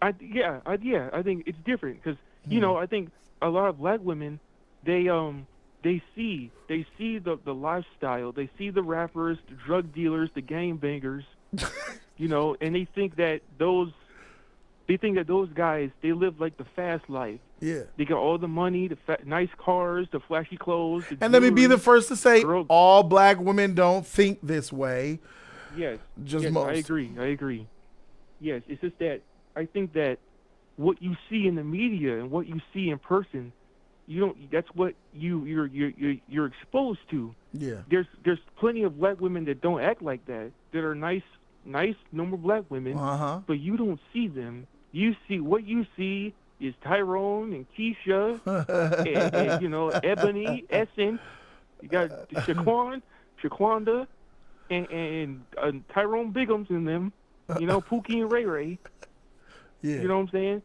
I think it's different because you know, I think a lot of black women, they see the lifestyle, they see the rappers, the drug dealers, the gangbangers, you know, and they think that those guys, they live like the fast life. Yeah. They got all the money, the nice cars, the flashy clothes. The and let me be the first to say, girls. All black women don't think this way. Yes. Just most. I agree. Yes, it's just that I think that what you see in the media and what you see in person, that's what you're exposed to. Yeah. There's plenty of black women that don't act like that are nice normal black women. Uh-huh. But you don't see them. What you see is Tyrone and Keisha and you know, Ebony, Essence. You got Shaquanda and Tyrone Biggums in them. You know, Pookie and Ray Ray. Yeah. You know what I'm saying?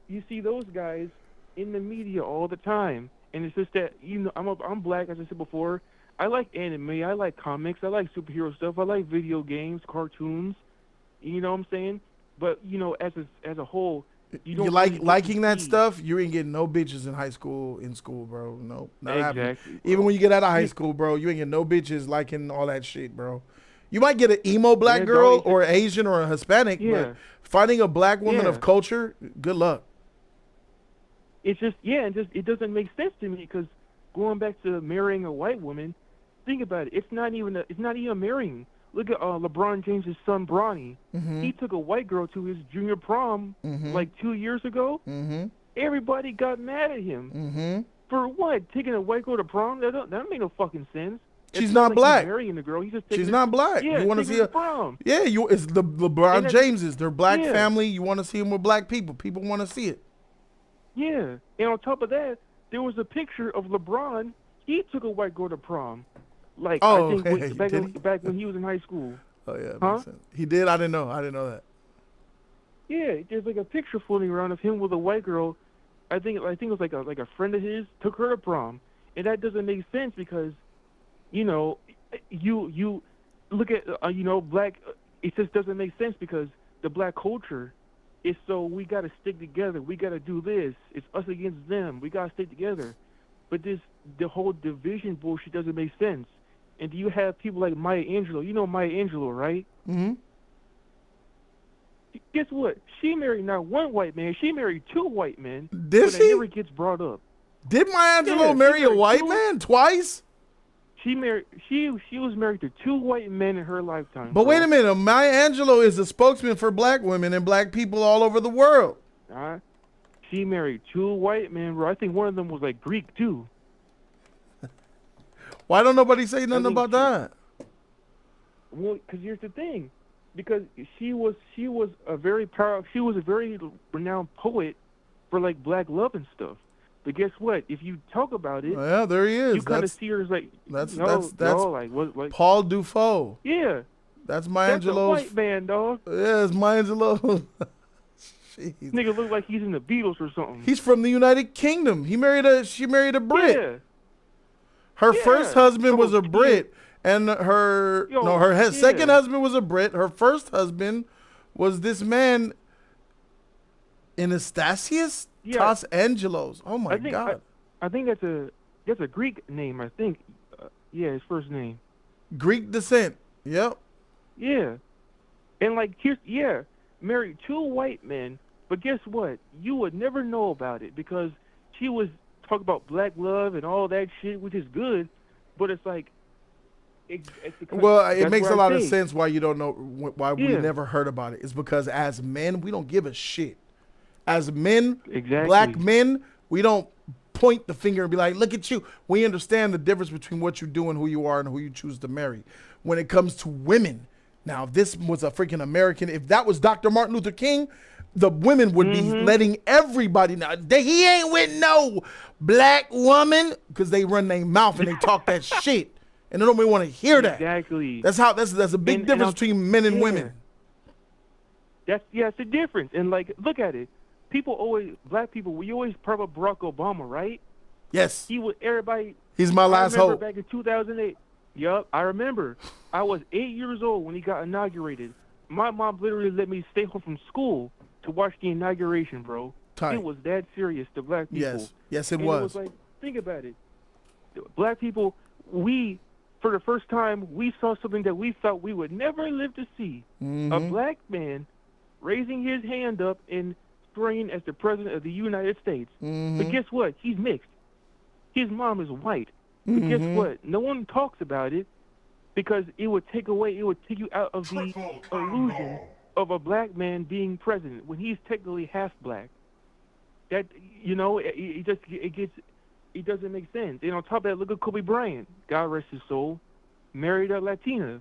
You see those guys in the media all the time, and it's just that, you know, I'm black, as I said before. I like anime, I like comics, I like superhero stuff, I like video games, cartoons. You know what I'm saying? But you know, as a whole, you don't liking that stuff. You ain't getting no bitches in school, bro. No, not happening. Bro. Even when you get out of high school, bro, you ain't getting no bitches liking all that shit, bro. You might get an emo black girl or Asian or a Hispanic, but finding a black woman of culture, good luck. It's just, it doesn't make sense to me because going back to marrying a white woman, think about it. It's not even marrying. Look at LeBron James' son, Bronny. Mm-hmm. He took a white girl to his junior prom like 2 years ago. Mm-hmm. Everybody got mad at him. Mm-hmm. For what? Taking a white girl to prom? That don't make no fucking sense. She's not black. He's marrying the girl. He's just She's not black. Yeah, you want to see her prom. Yeah, it's the LeBron Jameses. They're black family. You want to see them with black people. People want to see it. Yeah. And on top of that, there was a picture of LeBron. He took a white girl to prom. Like, I think back when he was in high school. Oh, yeah. That makes sense. He did? I didn't know that. Yeah, there's like a picture floating around of him with a white girl. I think it was like a friend of his took her to prom. And that doesn't make sense because, you know, you look at, you know, black, it just doesn't make sense because the black culture is so we got to stick together. We got to do this. It's us against them. We got to stick together. But the whole division bullshit doesn't make sense. And do you have people like Maya Angelou? You know Maya Angelou, right? Mm-hmm. Guess what? She married not one white man. She married 2 white men. Did she? It never gets brought up. Did Maya Angelou marry a white man twice? She was married to 2 white men in her lifetime. But wait a minute, Maya Angelou is a spokesman for black women and black people all over the world. She married 2 white men, bro. I think one of them was like Greek too. Why don't nobody say nothing about that? Well, because here's the thing. because she was a very renowned poet for like black love and stuff. But guess what? If you talk about it, Yeah, there he is. you kind of see her as like that's like what like Paul Dufault. yeah, That's Maya that's a Angelou's. white man, dog. Yeah, it's Maya Angelou. Jeez. Nigga look like he's in the Beatles or something. He's from the United Kingdom. She married a Brit. Yeah. Her first husband was a Brit, and her second husband was a Brit. Her first husband was this man, Anastasius Tos Angelos. Oh my God! I think that's a Greek name. I think, yeah, his first name. Greek descent. Yep. Yeah, and like married 2 white men. But guess what? You would never know about it because she was talking about black love and all that shit, which is good. But it's like, it makes a lot of sense why you don't know why we never heard about it. It's because as men, we don't give a shit. As men, black men, we don't point the finger and be like, look at you. We understand the difference between what you do and who you are and who you choose to marry. When it comes to women, now if this was a freaking American, if that was Dr. Martin Luther King, the women would be letting everybody know he ain't with no black woman because they run their mouth and they talk that shit. And they don't even want to hear that. Exactly. That's a big difference between men and women. It's a difference. And like, look at it. Black people, we always talk about Barack Obama, right? Yes. He's my last hope. Back in 2008. Yup, I remember. I was 8 years old when he got inaugurated. My mom literally let me stay home from school to watch the inauguration, bro. Tight. It was that serious to black people. Yes, it was. was. It was like, think about it. Black people, for the first time, we saw something that we thought we would never live to see. A black man raising his hand up and swearing as the president of the United States. But guess what? He's mixed. His mom is white. But guess what? No one talks about it because it would take you out of the illusion of a black man being president when he's technically half black. That, it doesn't make sense. And on top of that, look at Kobe Bryant, God rest his soul, married a Latina,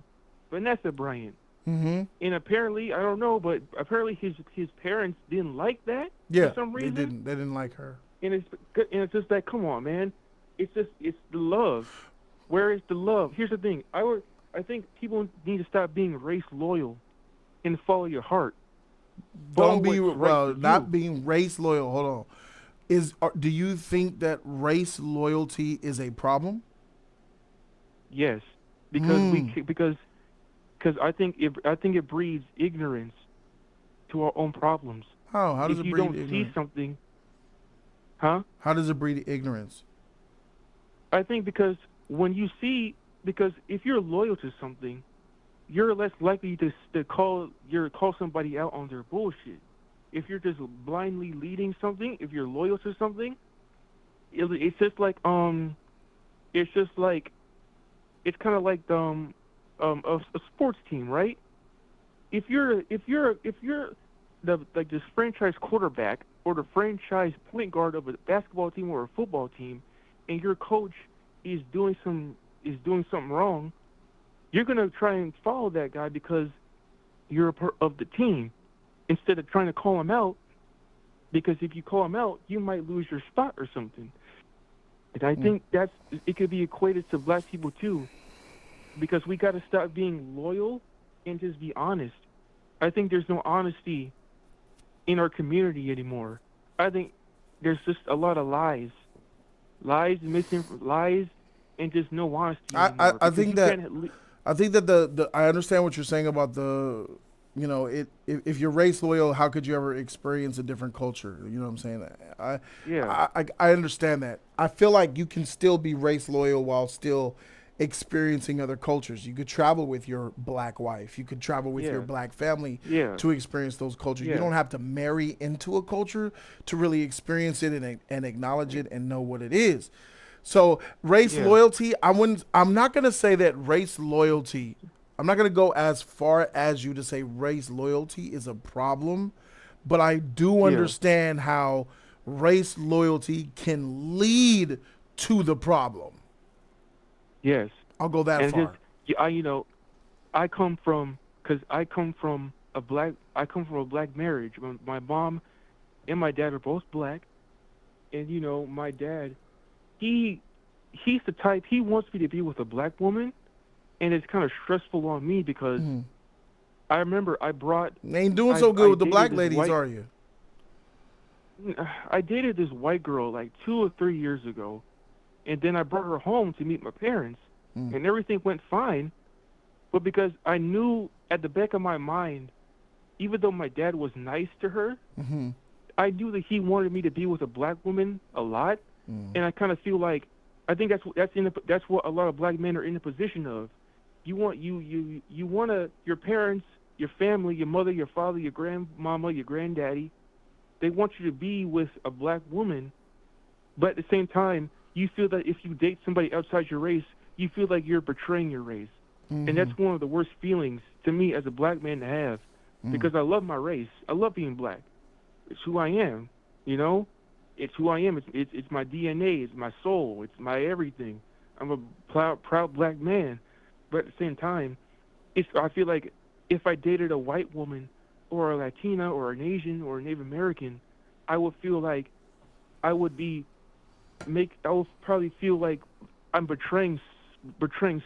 Vanessa Bryant. And apparently, I don't know, but apparently his parents didn't like that for some reason. They didn't like her. And it's just like, come on, man. It's the love. Where is the love? Here's the thing. I think people need to stop being race loyal and follow your heart. Not being race loyal. Hold on. Do you think that race loyalty is a problem? Yes, because I think it breeds ignorance to our own problems. How does it breed ignorance? If you don't see something, huh? How does it breed ignorance? I think because if you're loyal to something, you're less likely to call somebody out on their bullshit. If you're just blindly leading something, if you're loyal to something, it's kind of like a sports team, right? If you're this franchise quarterback or the franchise point guard of a basketball team or a football team, and your coach is doing something wrong, you're gonna try and follow that guy because you're a part of the team, instead of trying to call him out, because if you call him out, you might lose your spot or something. And I think it could be equated to black people too, because we got to stop being loyal and just be honest. I think there's no honesty in our community anymore. I think there's just a lot of lies, and just no honesty anymore. I think that I understand what you're saying about if you're race loyal, how could you ever experience a different culture? You know what I'm saying? I understand that. I feel like you can still be race loyal while still experiencing other cultures. You could travel with your black wife. You could travel with your black family to experience those cultures. You don't have to marry into a culture to really experience it and acknowledge it and know what it is. So race loyalty, I'm not going to say that race loyalty, I'm not going to go as far as you to say race loyalty is a problem, but I do understand how race loyalty can lead to the problem. Yes. I'll go that far. I come from because I come from a black marriage. My mom and my dad are both black, and my dad, he's the type, he wants me to be with a black woman, and it's kind of stressful on me because I remember I ain't doing so good with the black ladies, are you? I dated this white girl like 2 or 3 years ago, and then I brought her home to meet my parents, and everything went fine. But because I knew at the back of my mind, even though my dad was nice to her, I knew that he wanted me to be with a black woman a lot, and I kind of feel like I think that's what a lot of black men are in the position of. You want your parents, your family, your mother, your father, your grandmama, your granddaddy. They want you to be with a black woman, but at the same time, you feel that if you date somebody outside your race, you feel like you're betraying your race. And that's one of the worst feelings to me as a black man to have, because I love my race. I love being black. It's who I am, It's who I am. It's my DNA. It's my soul. It's my everything. I'm a proud black man. But at the same time, I feel like if I dated a white woman or a Latina or an Asian or a Native American, I would feel like I would probably feel like I'm betraying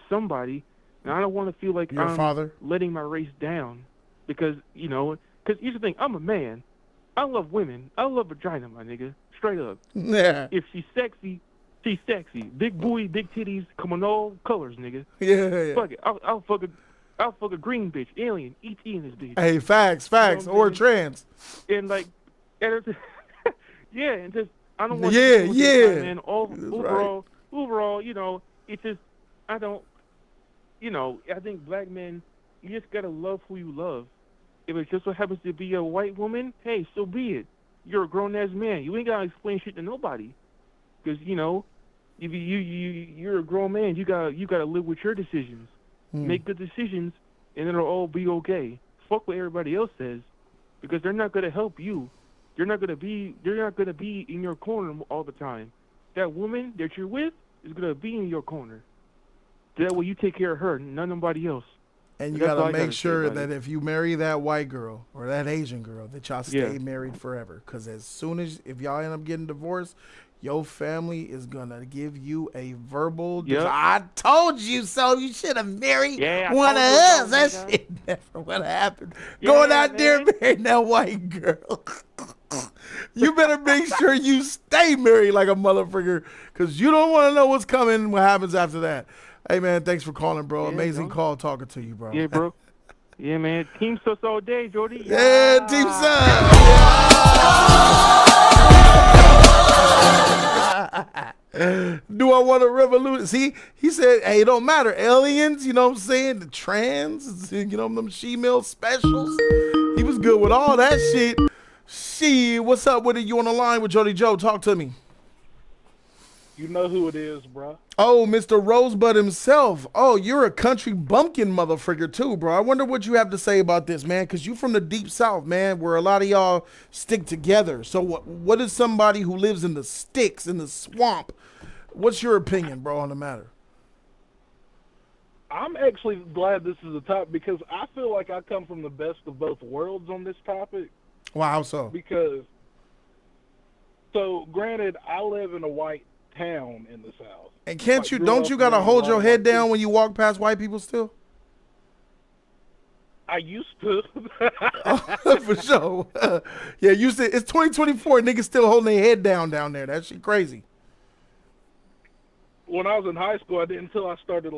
somebody, and I don't want to feel like I'm letting my race down, because here's the thing, I'm a man. I love women. I love vagina, my nigga. Straight up. Yeah. If she's sexy, she's sexy. Big booty, big titties, come on all colors, nigga. Yeah. Fuck it. I'll fuck a green bitch, alien, ET in this bitch. Hey, facts, or trans. And yeah, and just I don't want to time, man. Overall, it's just I don't. I think black men, you just gotta love who you love. If it just so happens to be a white woman, hey, so be it. You're a grown ass man. You ain't gotta explain shit to nobody, because if you're a grown man, you gotta live with your decisions. Make good decisions, and it'll all be okay. Fuck what everybody else says, because they're not gonna help you. They're not gonna be in your corner all the time. That woman that you're with is gonna be in your corner. That way you take care of her, nobody else. And you gotta make sure that if you marry that white girl or that Asian girl, that y'all stay married forever. Because as soon as if y'all end up getting divorced, your family is gonna give you a verbal. I told you so. You should have married one of us. That shit never would have happened. Going out there marrying that white girl. You better make sure you stay married like a motherfucker, because you don't want to know what's coming, what happens after that. Hey, man, thanks for calling, bro. Amazing call talking to you, bro. Yeah, bro. Yeah, man. Team Sus all day, Jordy. Yeah, Team Sus. Do I want a revolution? See, he said, hey, it don't matter. Aliens, you know what I'm saying? The trans, them she-male specials. He was good with all that shit. Shit, what's up with it? You on the line with Jody Joe? Talk to me. You know who it is, bro. Oh, Mr. Rosebud himself. Oh, you're a country bumpkin motherfucker too, bro. I wonder what you have to say about this, man, because you from the deep south, man, where a lot of y'all stick together. So what is somebody who lives in the sticks, in the swamp? What's your opinion, bro, on the matter? I'm actually glad this is a topic, because I feel like I come from the best of both worlds on this topic. Wow, so? Because, granted, I live in a white town in the South. And don't you gotta hold your head down when you walk past white people still? I used to. Oh, for sure. Yeah, you said it's 2024, niggas still holding their head down there. That shit crazy. When I was in high school, I didn't until I started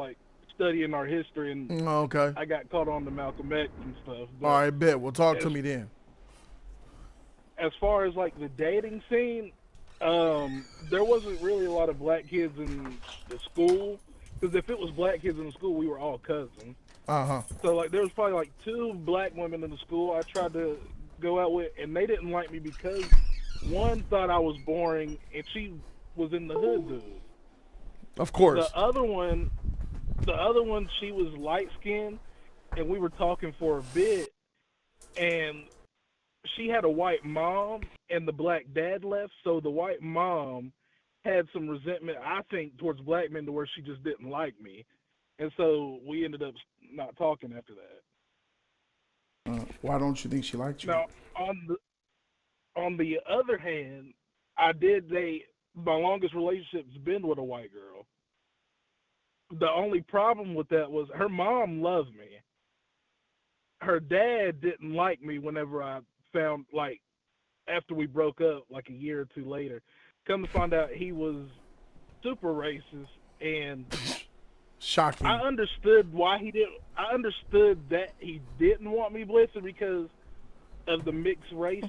studying our history, and I got caught on to Malcolm X and stuff. But all right, bet. Well, talk to me then. As far as the dating scene, there wasn't really a lot of black kids in the school, because if it was black kids in the school, we were all cousins. So there was probably 2 black women in the school I tried to go out with, and they didn't like me because one thought I was boring, and she was in the hood dude. Of course. The other one, she was light skinned, and we were talking for a bit, and she had a white mom, and the black dad left, so the white mom had some resentment, I think, towards black men, to where she just didn't like me. And so we ended up not talking after that. Why don't you think she liked you? Now, on the other hand, I did date. My longest relationship's been with a white girl. The only problem with that was her mom loved me. Her dad didn't like me whenever I found, like, after we broke up, like a year or two later. Come to find out he was super racist, and Shocking. I understood why he did. I understood that he didn't want me blitzing because of the mixed race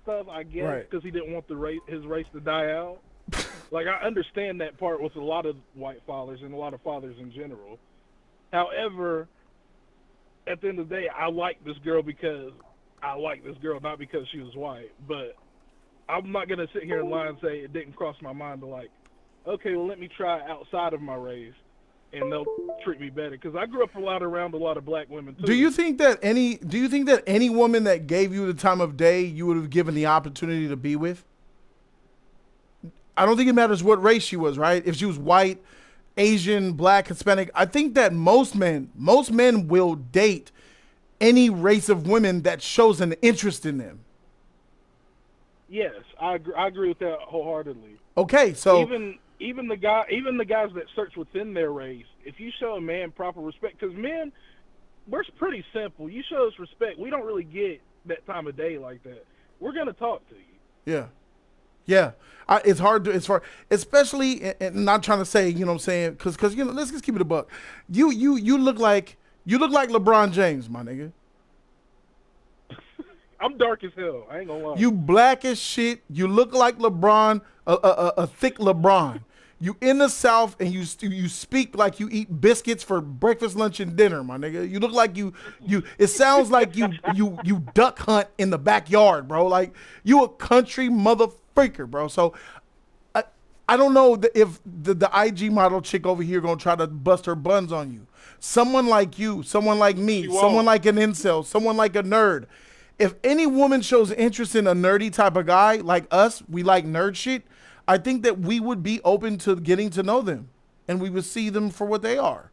stuff, I guess, Right. because he didn't want his race to die out. Like, I understand that part with a lot of white fathers and a lot of fathers in general. However, at the end of the day, I like this girl because I like this girl, not because she was white. But I'm not going to sit here and lie and say it didn't cross my mind to, like, okay, well, let me try outside of my race, and they'll treat me better. Because I grew up around a lot of black women, too. Do you think that any woman that gave you the time of day you would have given the opportunity to be with? I don't think it matters what race she was, right? If she was white, Asian, black, Hispanic, I think that most men will date any race of women that shows an interest in them. Yes, I agree with that wholeheartedly. Okay, so even the guys that search within their race, if you show a man proper respect, because men, we're pretty simple. You show us respect, we don't really get that time of day like that. We're gonna talk to you. Yeah. It's hard, especially, and not trying to say, you know what I'm saying, because let's just keep it a buck. You look like LeBron James, my nigga. I'm dark as hell. I ain't gonna lie. You black as shit. You look like LeBron, a thick LeBron. You in the South and you speak like you eat biscuits for breakfast, lunch, and dinner, my nigga. You look like you. It sounds like you duck hunt in the backyard, bro. Like you a country motherfucker, bro. So I don't know if the IG model chick over here gonna try to bust her buns on you. Someone like you, someone like me, someone like an incel, someone like a nerd. If any woman shows interest in a nerdy type of guy like us, we like nerd shit. I think that we would be open to getting to know them, and we would see them for what they are.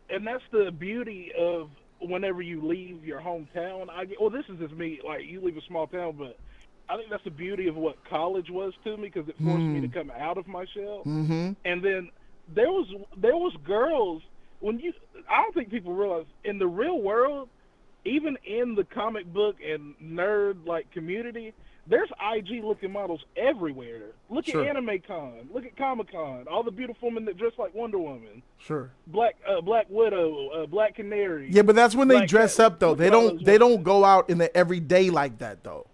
And that's the beauty of whenever you leave your hometown. This is just me. Like, you leave a small town, but I think that's the beauty of what college was to me, because it forced me to come out of my shell. Mm-hmm. And then there was girls I don't think people realize in the real world, even in the comic book and nerd like community, there's IG looking models everywhere. Look at Anime Con, look at Comic Con, all the beautiful women that dress like Wonder Woman. Sure. Black Widow, Black Canary. Yeah, but that's when they dress up though. They don't go out in the everyday like that though.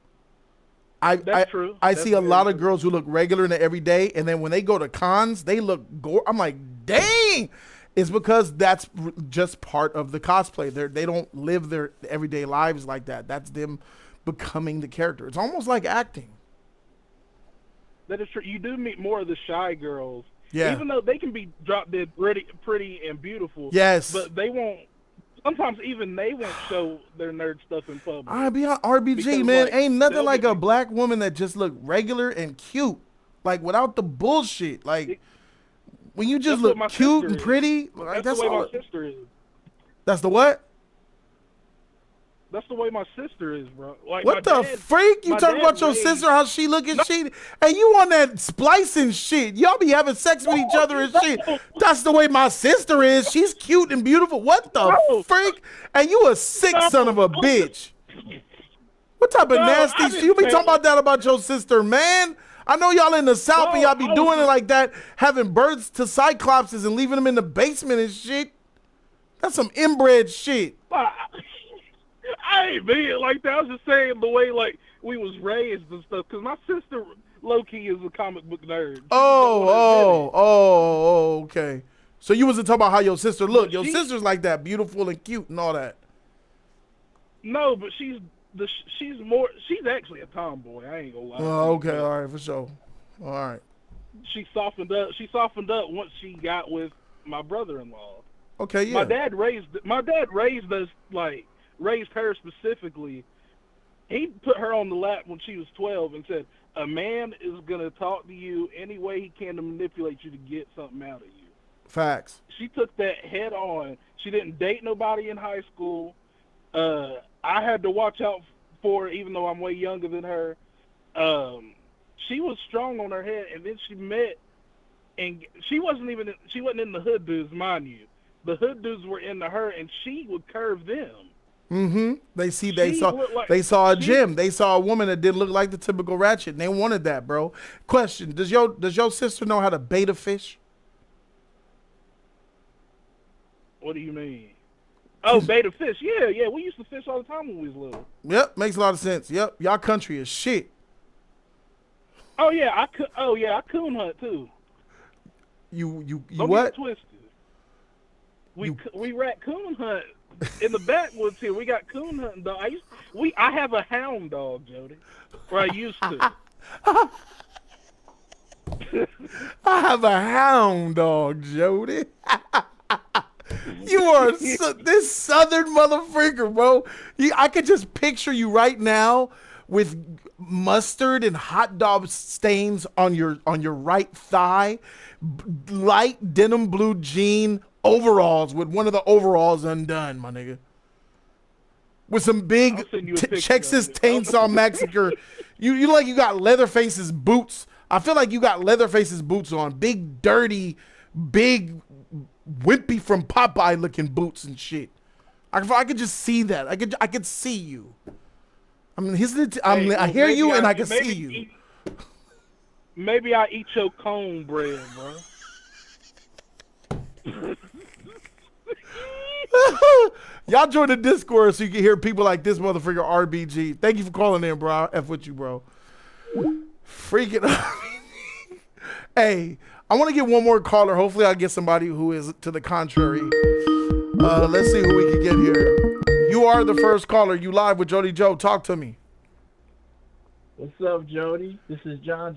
That's true. I see a lot of girls who look regular in the everyday, and then when they go to cons, they look I'm like, dang. It's because that's just part of the cosplay. They don't live their everyday lives like that. That's them becoming the character. It's almost like acting. That is true. You do meet more of the shy girls. Yeah. Even though they can be drop dead pretty and beautiful. Yes. But they won't. Sometimes even they won't show their nerd stuff in public. RBG, because, man, like, ain't nothing like a black woman that just look regular and cute, like without the bullshit. Like when you just look cute and pretty, like, that's the way my sister is. That's the what? That's the way my sister is, bro. Like, what the freak? You talking about your sister, how she look and shit? And you on that splicing shit. Y'all be having sex with each other and shit. That's the way my sister is. She's cute and beautiful. What the freak? And you a sick son of a bitch. What type of nasty shit? You be talking about that about your sister, man? I know y'all in the South and y'all be doing it like that, having births to cyclopses and leaving them in the basement and shit. That's some inbred shit. I ain't being like that. I was just saying the way, like, we was raised and stuff. Because my sister, low-key, is a comic book nerd. Okay. So you wasn't talking about how your sister looked. Your sister's like that, beautiful and cute and all that. No, but she's actually a tomboy. I ain't gonna lie. Oh, okay. All right, for sure. All right. She softened up. She softened up once she got with my brother-in-law. Okay, yeah. My dad raised us, like, raised her specifically. He put her on the lap when she was 12 and said, a man is going to talk to you any way he can to manipulate you to get something out of you. Facts. She took that head on. She didn't date nobody in high school. I had to watch out for her, even though I'm way younger than her. She was strong on her head, and then she met, and she wasn't in the hood dudes, mind you. The hood dudes were into her, and she would curve them. Mm-hmm. They She looked like they saw a she. gem. They saw a woman that didn't look like the typical ratchet, and they wanted that, bro. Question: does your sister know how to bait a fish? What do you mean? Oh, beta fish. Yeah. We used to fish all the time when we was little. Yep, makes a lot of sense. Yep, y'all country is shit. Oh yeah, I coon hunt too. You Don't what? get it twisted. We raccoon hunt in the backwoods here. We got coon hunting dog. I have a hound dog, Jody. Or I used to. I have a hound dog, Jody. You are this southern motherfucker, bro. I could just picture you right now with mustard and hot dog stains on your right thigh, light denim blue jean overalls with one of the overalls undone, my nigga. With some big Texas Chainsaw Massacre. You like you got Leatherface's boots. I feel like you got Leatherface's boots on. Big, dirty, big, wimpy from Popeye looking boots and shit. I could just see that. I could see you. I mean, I hear you and I can see you. Maybe I eat your cone bread, bro. Y'all join the Discord so you can hear people like this motherfucker RBG. Thank you for calling in, bro. I'll F with you, bro. Freaking. Hey, I want to get one more caller. Hopefully I'll get somebody who is to the contrary. Let's see who we can get here. You are the first caller. You live with Jody Joe. Talk to me. What's up, Jody? This is John.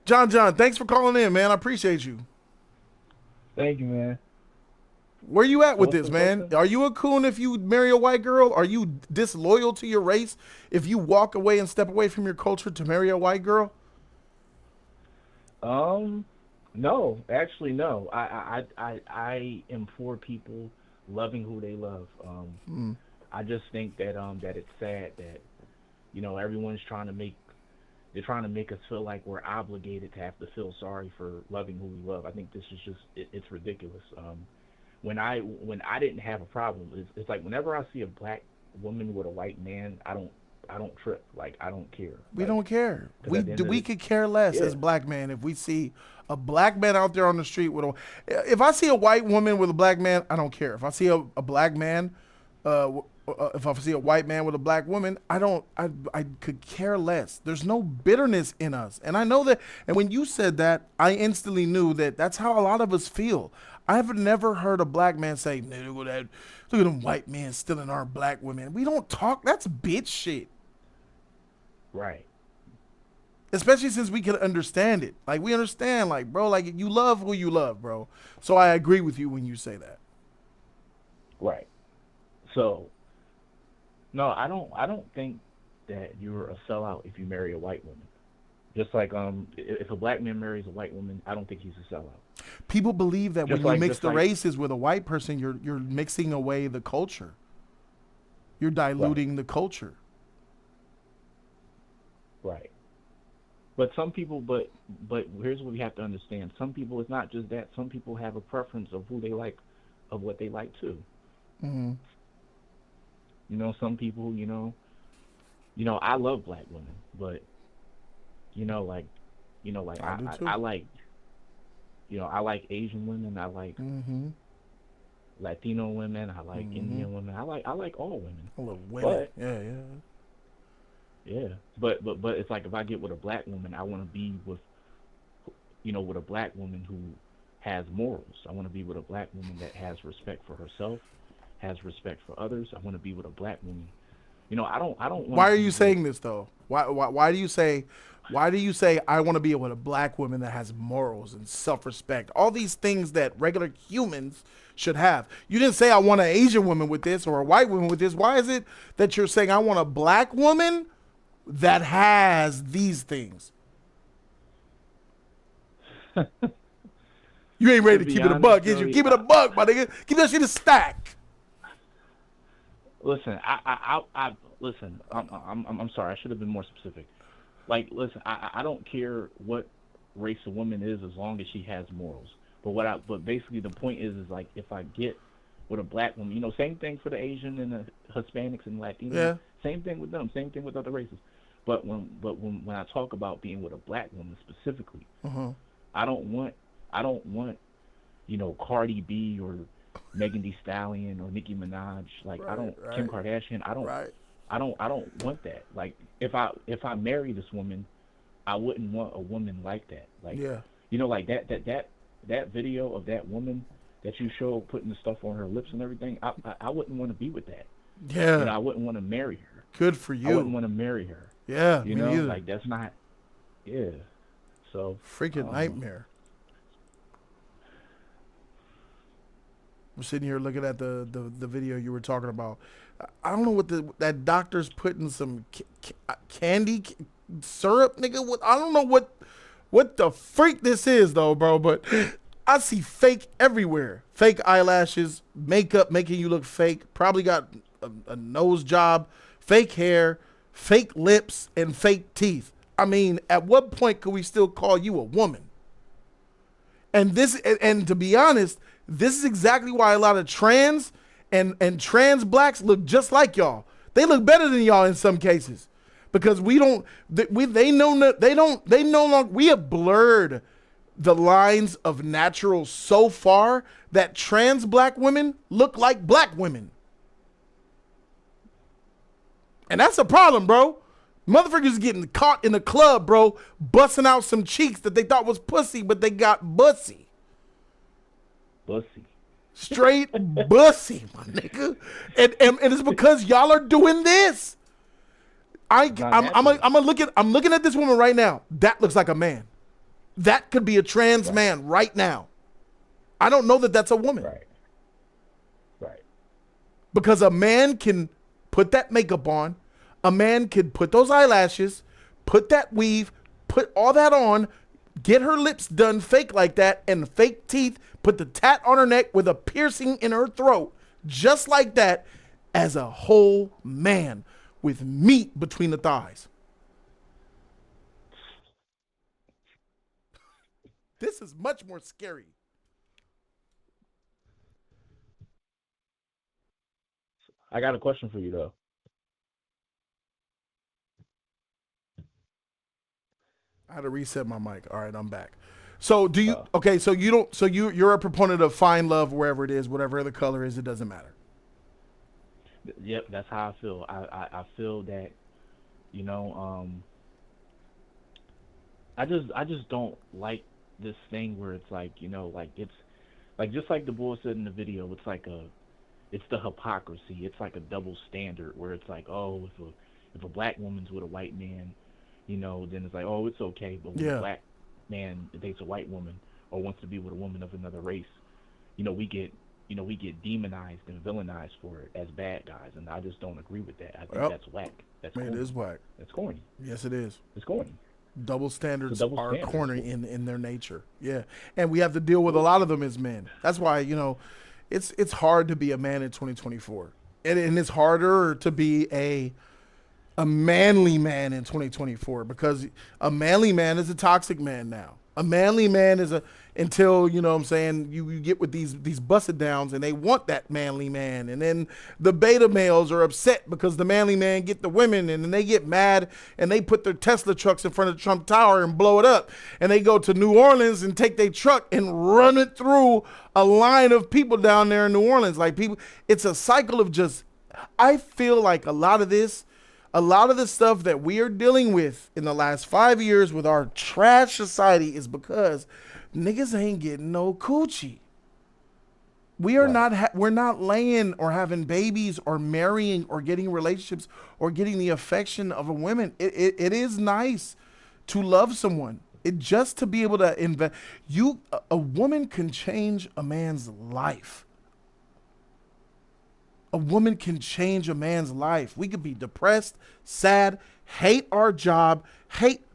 John, thanks for calling in, man. I appreciate you. Thank you, man. Where you at with this, man? Are you a coon if you marry a white girl? Are you disloyal to your race if you walk away and step away from your culture to marry a white girl? No, actually, no. I am for people loving who they love. I just think that that it's sad that everyone's trying to make us feel like we're obligated to have to feel sorry for loving who we love. I think this is just it's ridiculous. When I didn't have a problem, it's like whenever I see a black woman with a white man, I don't trip. Like, I don't care. We don't care. We could care less as black men if we see a black man out there on the street with if I see a white woman with a black man, I don't care. If I see a black man, if I see a white man with a black woman, I could care less. There's no bitterness in us. And I know that, and when you said that, I instantly knew that that's how a lot of us feel. I have never heard a black man say, look at them white men stealing our black women. We don't talk, that's bitch shit. Right. Especially since we can understand it. Like, we understand, like, bro, like, you love who you love, bro. So I agree with you when you say that. Right. So, no, I don't think that you're a sellout if you marry a white woman. Just like if a black man marries a white woman, I don't think he's a sellout. People believe that when you mix the races with a white person, you're mixing away the culture. You're diluting the culture. Right. But some people, but here's what we have to understand. Some people, it's not just that. Some people have a preference of who they like, of what they like too. Mm-hmm. Some people, I love black women, but, I like, I like Asian women. I like Latino women. I like Indian women. I like all women. I love women. But, yeah. But it's like if I get with a black woman, I want to be with a black woman who has morals. I want to be with a black woman that has respect for herself, has respect for others. I want to be with a black woman. I don't want. Why are you saying this though? Why do you say I want to be with a black woman that has morals and self-respect? All these things that regular humans should have. You didn't say I want an Asian woman with this or a white woman with this. Why is it that you're saying I want a black woman that has these things? You ain't ready to keep it a buck, is you? Keep it a buck, my nigga. Keep that shit a stack. Listen, listen. I'm sorry. I should have been more specific. Like, listen, I don't care what race a woman is as long as she has morals. But basically the point is like if I get with a black woman, same thing for the Asian and the Hispanics and Latinos. Yeah. Same thing with them. Same thing with other races. But when I talk about being with a black woman specifically, I don't want Cardi B or Megan Thee Stallion or Nicki Minaj. Like Kim Kardashian. I don't want that. Like if I marry this woman, I wouldn't want a woman like that. Like like that video of that woman that you showed putting the stuff on her lips and everything. I wouldn't want to be with that. Yeah. I wouldn't want to marry her. Good for you. I wouldn't want to marry her. Yeah. Me neither. Like that's not. Yeah. So freaking nightmare. I'm sitting here looking at the video you were talking about. I don't know what that doctor's putting some candy syrup, nigga. I don't know what the freak this is though, bro. But I see fake everywhere. Fake eyelashes, makeup making you look fake. Probably got a nose job, fake hair, fake lips, and fake teeth. I mean, at what point could we still call you a woman? And to be honest, this is exactly why a lot of trans and trans blacks look just like y'all. They look better than y'all in some cases because we no longer, we have blurred the lines of natural so far that trans black women look like black women. And that's a problem, bro. Motherfuckers getting caught in the club, bro, busting out some cheeks that they thought was pussy, but they got bussy. Bussy. Straight bussy, my nigga. And it's because y'all are doing this. I'm looking at this woman right now. That looks like a man. That could be a trans man right now. I don't know that that's a woman. Right. Because a man can put that makeup on. A man could put those eyelashes, put that weave, put all that on, get her lips done fake like that, and fake teeth, put the tat on her neck with a piercing in her throat, just like that, as a whole man with meat between the thighs. This is much more scary. I got a question for you though. I had to reset my mic. All right, I'm back. So do you? Okay, so you don't. So you're a proponent of find love wherever it is, whatever the color is, it doesn't matter. Yep, that's how I feel. I feel that, I just don't like this thing where it's like, like it's like just like the boy said in the video, it's the hypocrisy. It's like a double standard where it's like, oh, if a black woman's with a white man, then it's like, oh, it's okay. But when a black man dates a white woman or wants to be with a woman of another race, we get demonized and villainized for it as bad guys, and I just don't agree with that. I think that's whack. That's corny. It is whack. That's corny. Yes, it is. It's corny. Double standards are corny in their nature. Yeah, and we have to deal with a lot of them as men. That's why it's hard to be a man in 2024, and it's harder to be a manly man in 2024 because a manly man is a toxic man now. A manly man is until, you get with these busted downs and they want that manly man. And then the beta males are upset because the manly man get the women and then they get mad and they put their Tesla trucks in front of Trump Tower and blow it up. And they go to New Orleans and take their truck and run it through a line of people down there in New Orleans. Like it's a cycle of I feel like a lot of the stuff that we are dealing with in the last 5 years with our trash society is because niggas ain't getting no coochie. We are we're not laying or having babies or marrying or getting relationships or getting the affection of a woman. It is nice to love someone. Just to be able to invest. A woman can change a man's life. A woman can change a man's life. We could be depressed, sad, hate our job,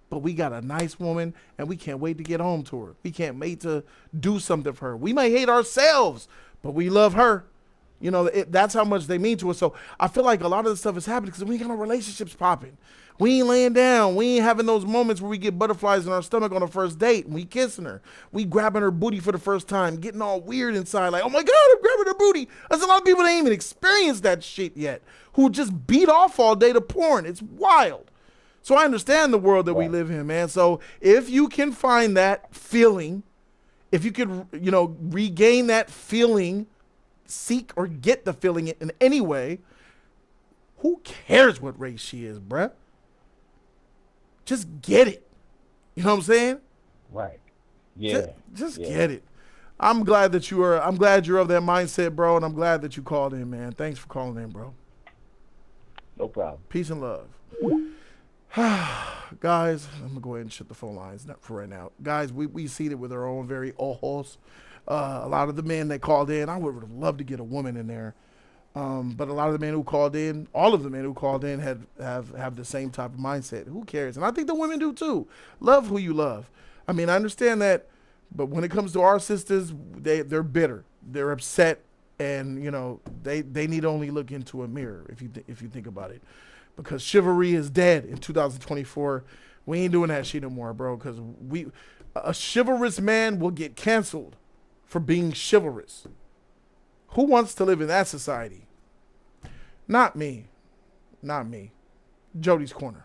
but we got a nice woman and we can't wait to get home to her. We can't wait to do something for her. We may hate ourselves, but we love her. You know, that's how much they mean to us. So I feel like a lot of this stuff is happening because we ain't got no relationships popping. We ain't laying down. We ain't having those moments where we get butterflies in our stomach on a first date and we kissing her. We grabbing her booty for the first time, getting all weird inside, like, oh my God, I'm grabbing her booty. There's a lot of people that ain't even experienced that shit yet, who just beat off all day to porn. It's wild. So I understand the world that we live in, man. So if you can find that feeling, if you could, you know, regain that feeling, seek or get the feeling in any way, who cares what race she is, bruh? Just get it. You know what I'm saying? Right. Yeah. Just get it. I'm glad you're of that mindset, bro, and I'm glad that you called in, man. Thanks for calling in, bro. No problem. Peace and love. Guys, I'm going to go ahead and shut the phone lines for right now. Guys, we seated with our own very ojos. A lot of the men that called in, I would have loved to get a woman in there. But a lot of the men who called in, all of the men who called in have the same type of mindset. Who cares? And I think the women do too. Love who you love. I mean, I understand that, but when it comes to our sisters, they're bitter. They're upset, and you know, they need only look into a mirror if you think about it. Because chivalry is dead in 2024. We ain't doing that shit no more, bro, because a chivalrous man will get canceled for being chivalrous. Who wants to live in that society? Not me. Not me. Jody's Corner.